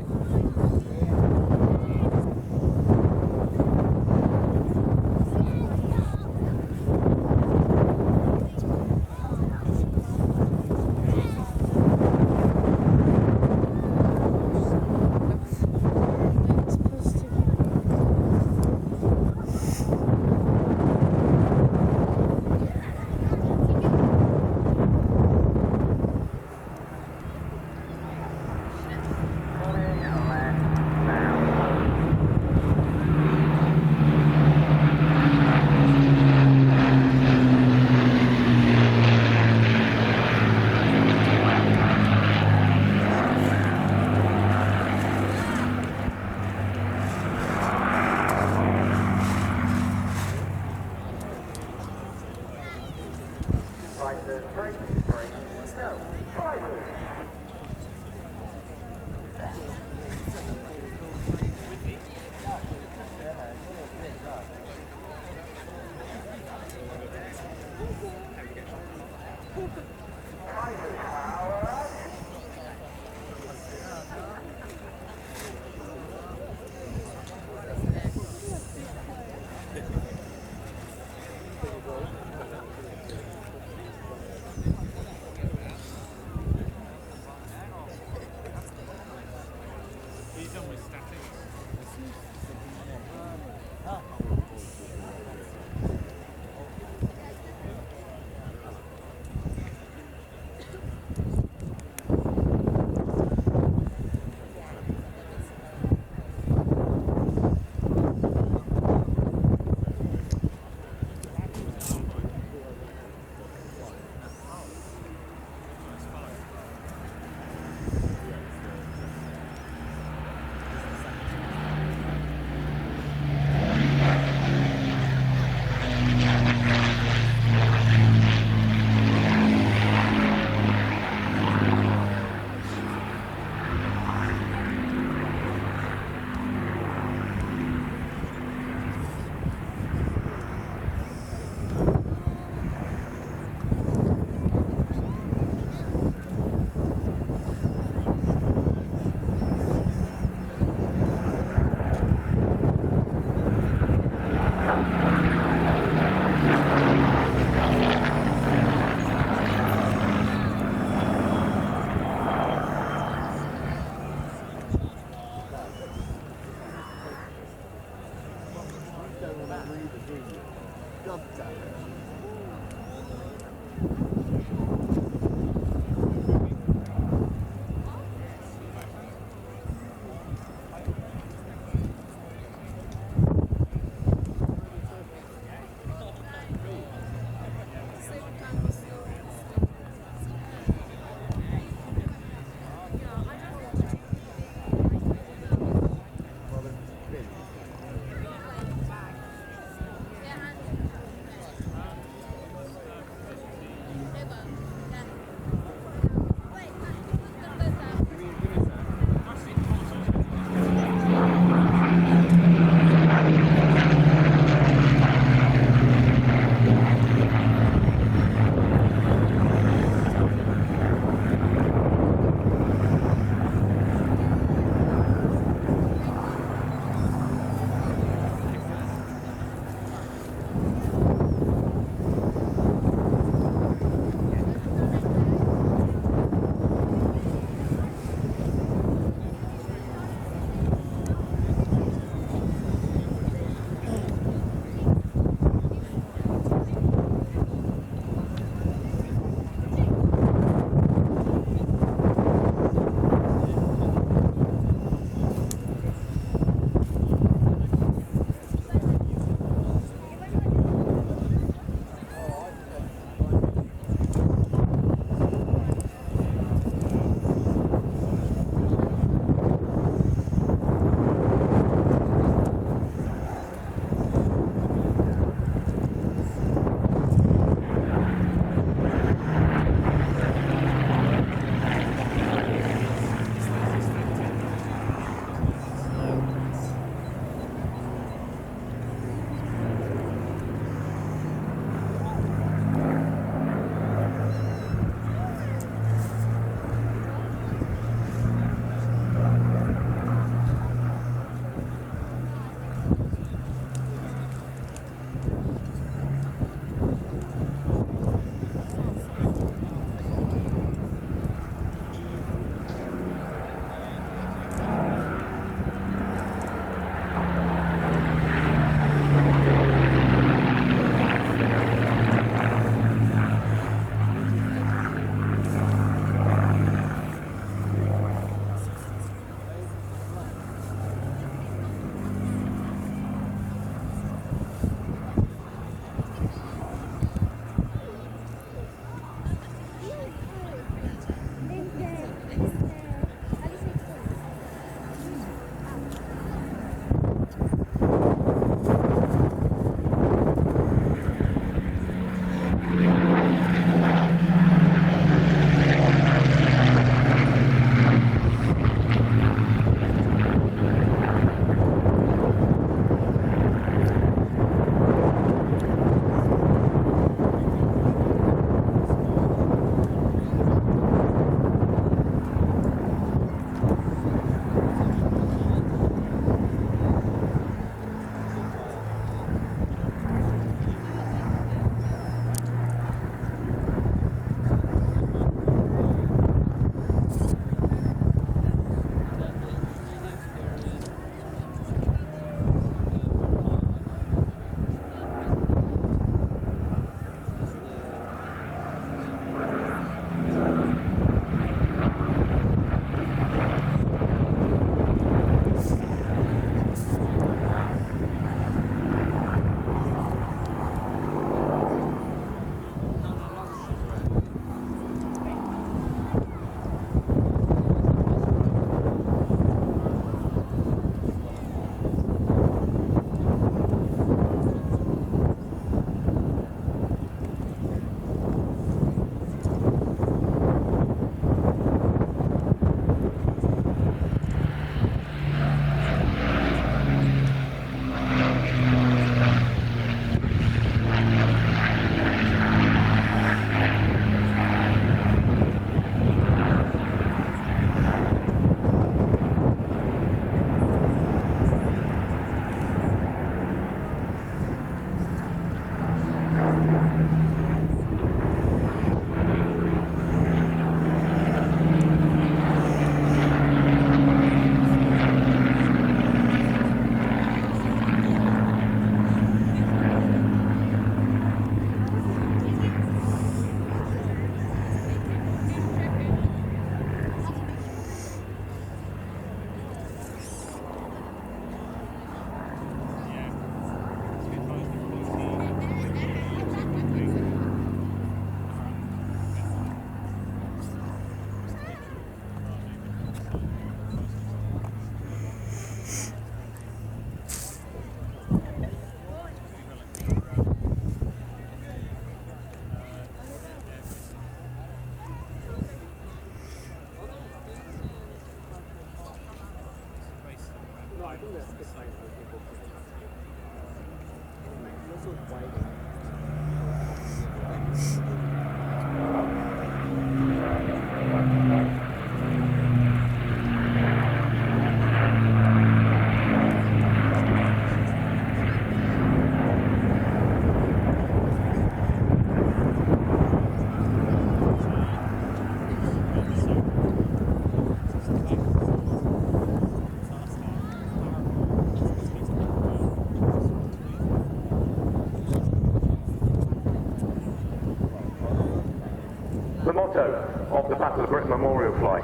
The motto of the Battle of Britain Memorial Flight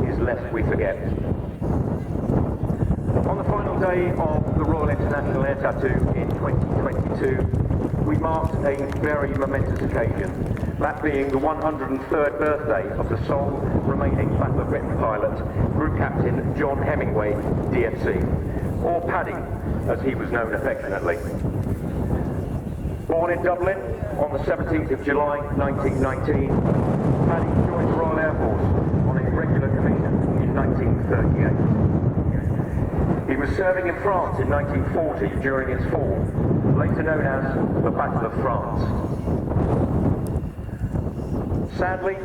is "Lest we forget." On the final day of the Royal International Air Tattoo in 2022, we marked a very momentous occasion, that being the 103rd birthday of the sole remaining Battle of Britain pilot, Group Captain John Hemingway, DFC, or Paddy, as he was known affectionately. Born in Dublin on the 17th of July 1919, Paddy joined the Royal Air Force on a regular commission in 1938. He was serving in France in 1940 during its fall, later known as the Battle of France. Sadly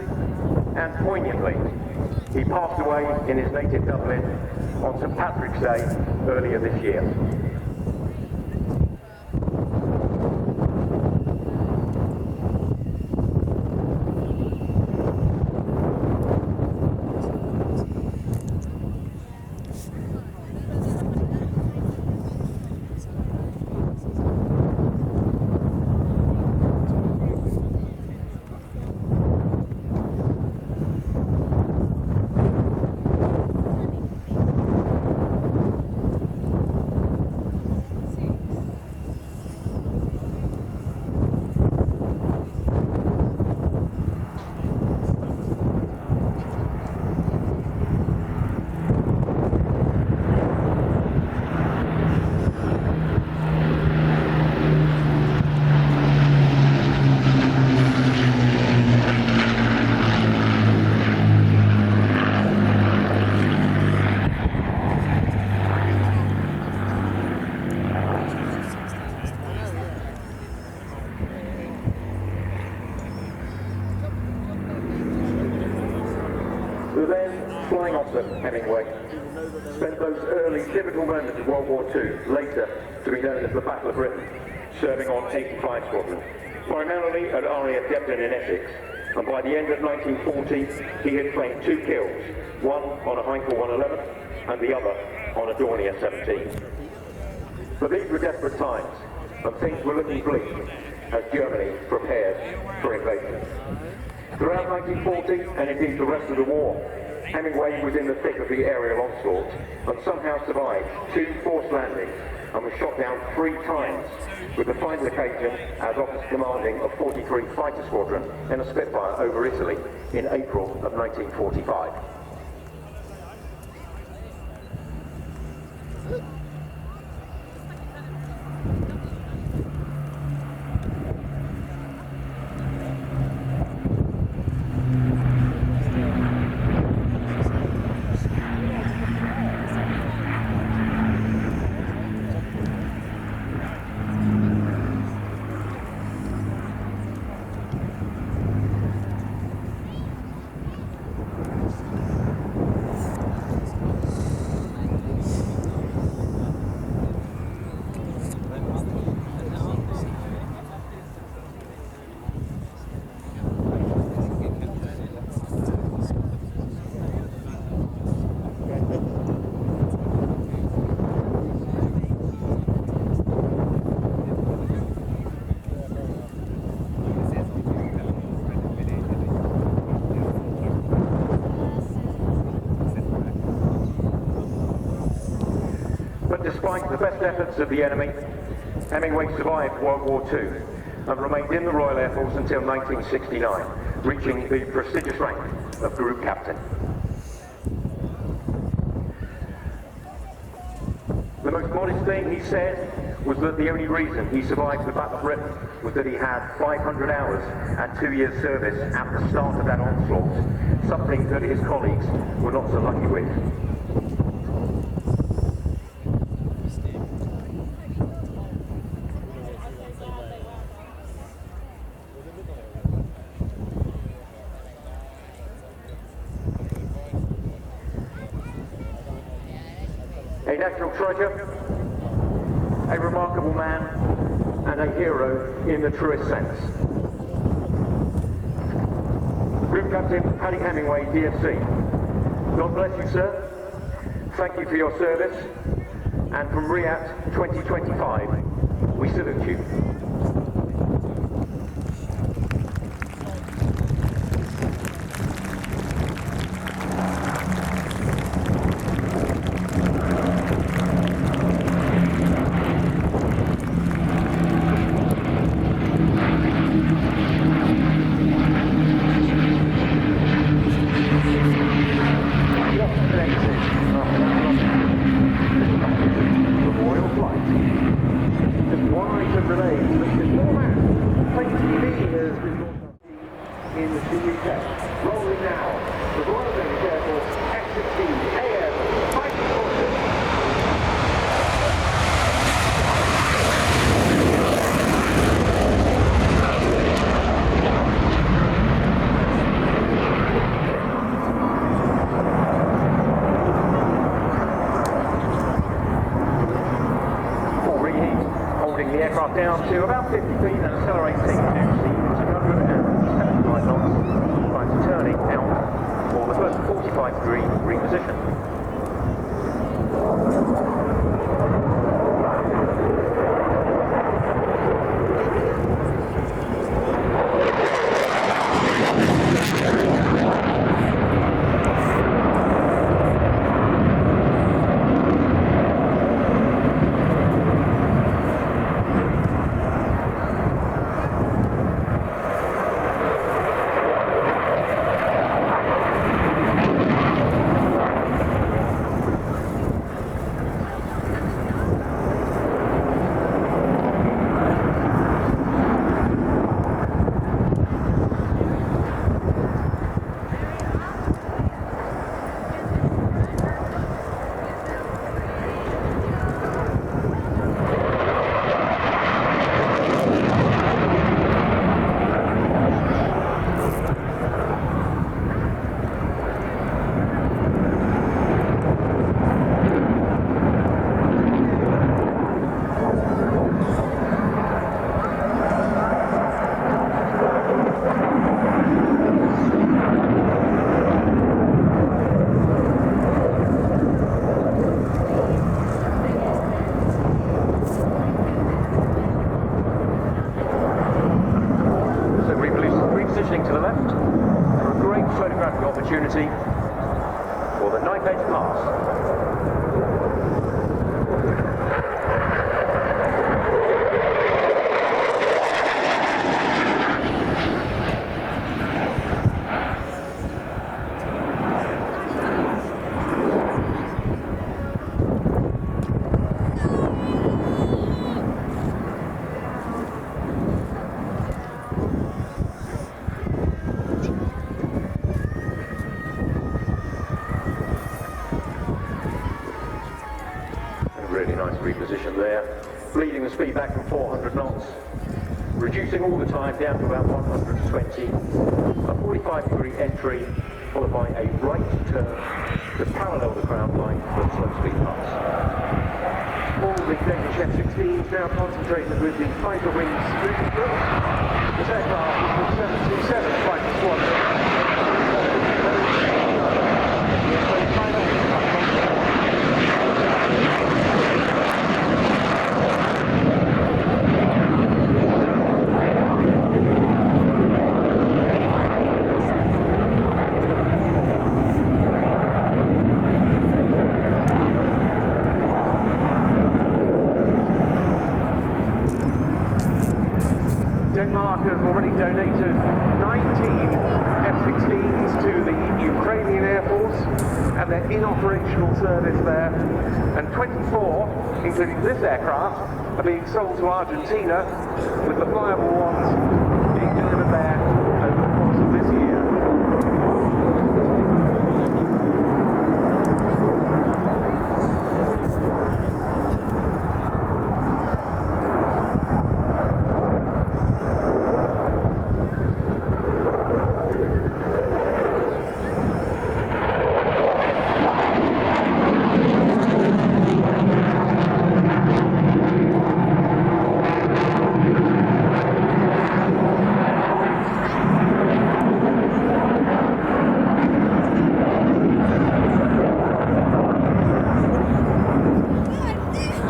and poignantly, he passed away in his native Dublin on St. Patrick's Day earlier this year. Flying officer Hemingway spent those early pivotal moments of World War II, later to be known as the Battle of Britain, serving on 85 Squadron, primarily at RAF Debden in Essex, and by the end of 1940 he had claimed 2 kills, one on a Heinkel 111 and the other on a Dornier 17. But these were desperate times, and things were looking bleak as Germany prepared for invasion. Throughout 1940, and indeed the rest of the war, Hemingway was in the thick of the aerial onslaught and somehow survived 2 forced landings and was shot down 3 times, with the final occasion as officer commanding of 43 Fighter Squadron in a Spitfire over Italy in April of 1945. Despite the best efforts of the enemy, Hemingway survived World War II and remained in the Royal Air Force until 1969, reaching the prestigious rank of Group Captain. The most modest thing he said was that the only reason he survived the Battle of Britain was that he had 500 hours and 2 years service at the start of that onslaught, something that his colleagues were not so lucky with. national treasure, a remarkable man, and a hero in the truest sense. Group Captain Paddy Hemingway, DFC. God bless you, sir. Thank you for your service. And from Riyadh 2025, we salute you. Down to about 50 feet and accelerating to C-275 knots prior to turning out for the first 45-degree reposition. Opportunity for the knife edge pass. Reposition there, bleeding the speed back from 400 knots, reducing all the time down to about 120, a 45-degree entry, followed by a right turn to parallel the ground line for the slow speed pass. All the Danish F-16s now concentrated with the fighter wings moving through. This aircraft is the 727 Fighter Squadron. Denmark has already donated 19 F-16s to the Ukrainian Air Force, and they're in operational service there. And 24, including this aircraft, are being sold to Argentina, with the flyable ones being delivered there over the course of this year.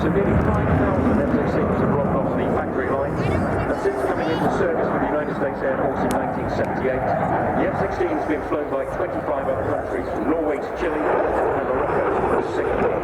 So nearly 5,000 F-16s have rolled off the factory line, and since coming into service with the United States Air Force in 1978, the F-16 has been flown by 25 other countries, from Norway to Chile and Morocco to Singapore.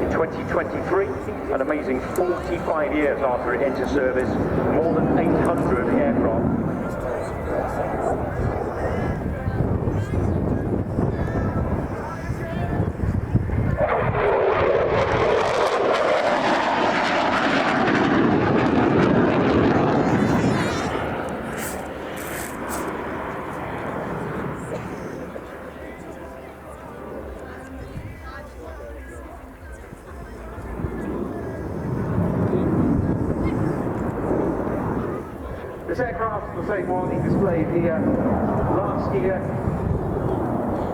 In 2023, an amazing 45 years after it entered service, more than 800 aircraft. This aircraft, the same one he displayed here last year,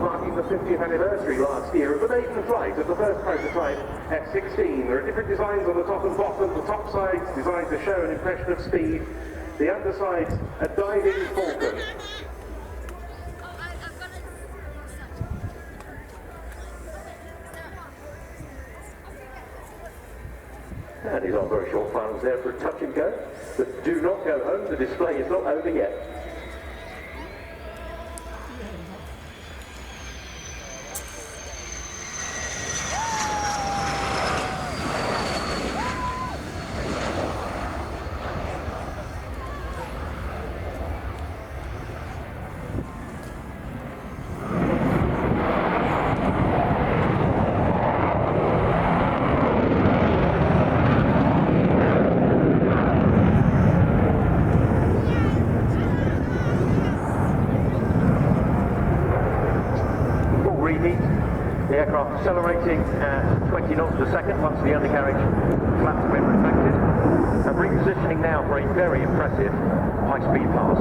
marking the 50th anniversary last year of the maiden flight of the first prototype F-16. There are different designs on the top and bottom. The top side's designed to show an impression of speed. The underside's a diving Falcon. And he's on very short finals there for a touch and go. But do not go home, the display is not over yet. The aircraft accelerating at 20 knots per second once the undercarriage flaps have been retracted, and repositioning now for a very impressive high-speed pass.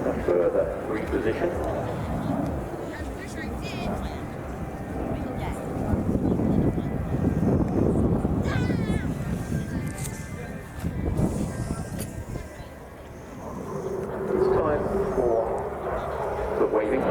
A further reposition. It's time for the waving.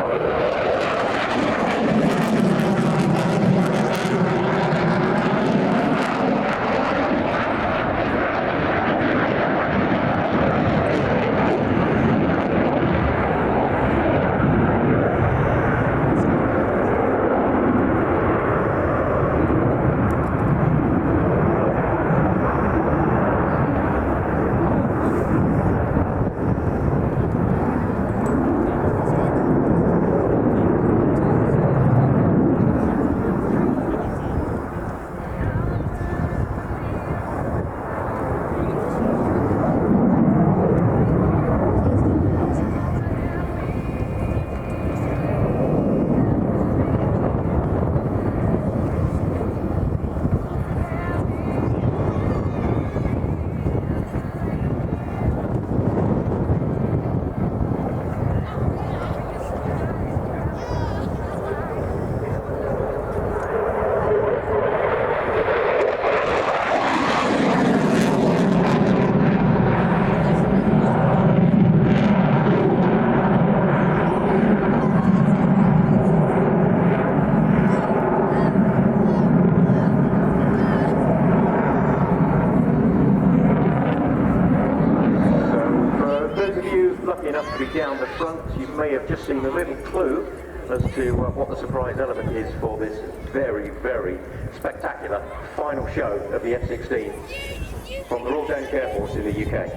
Down the front, you may have just seen a little clue as to what the surprise element is for this very, very spectacular final show of the F-16 from the Royal Danish Air Force in the UK.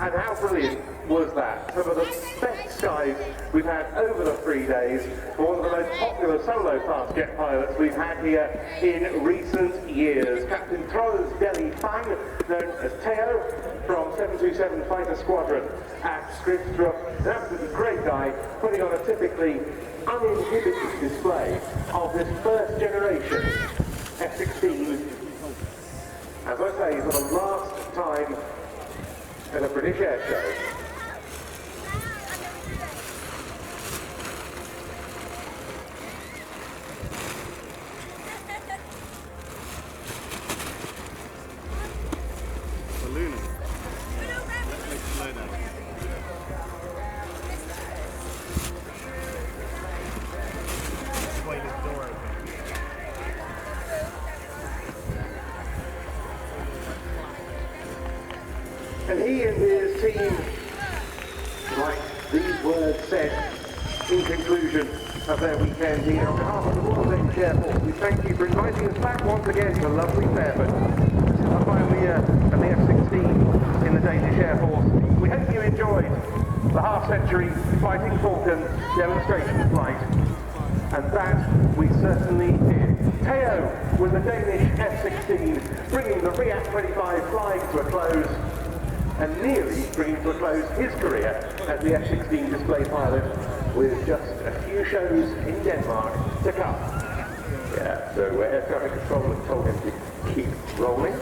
And how brilliant was that? Some of the best skies we've had over the 3 days. One of the most popular solo fast jet pilots we've had here in recent years. Captain Trollers Delhi Fang, known as Teo, from 727 Fighter Squadron at Scripstrup. An absolutely great guy, putting on a typically uninhibited display of this first generation F-16. As I say, for the last time at a British air show. And he and his team, like these words said in conclusion of their weekend here, on behalf of the Royal Danish Air Force, we thank you for inviting us back once again to lovely Fairford. This is our final year of the F-16 in the Danish Air Force. We hope you enjoyed the half-century Fighting Falcon demonstration flight. And that we certainly did. Teo with the Danish F-16, bringing the Fiat 25 flying to a close, and nearly bringing to a close his career as the F-16 display pilot, with just a few shows in Denmark to come. Yeah, so air traffic control told him to keep rolling.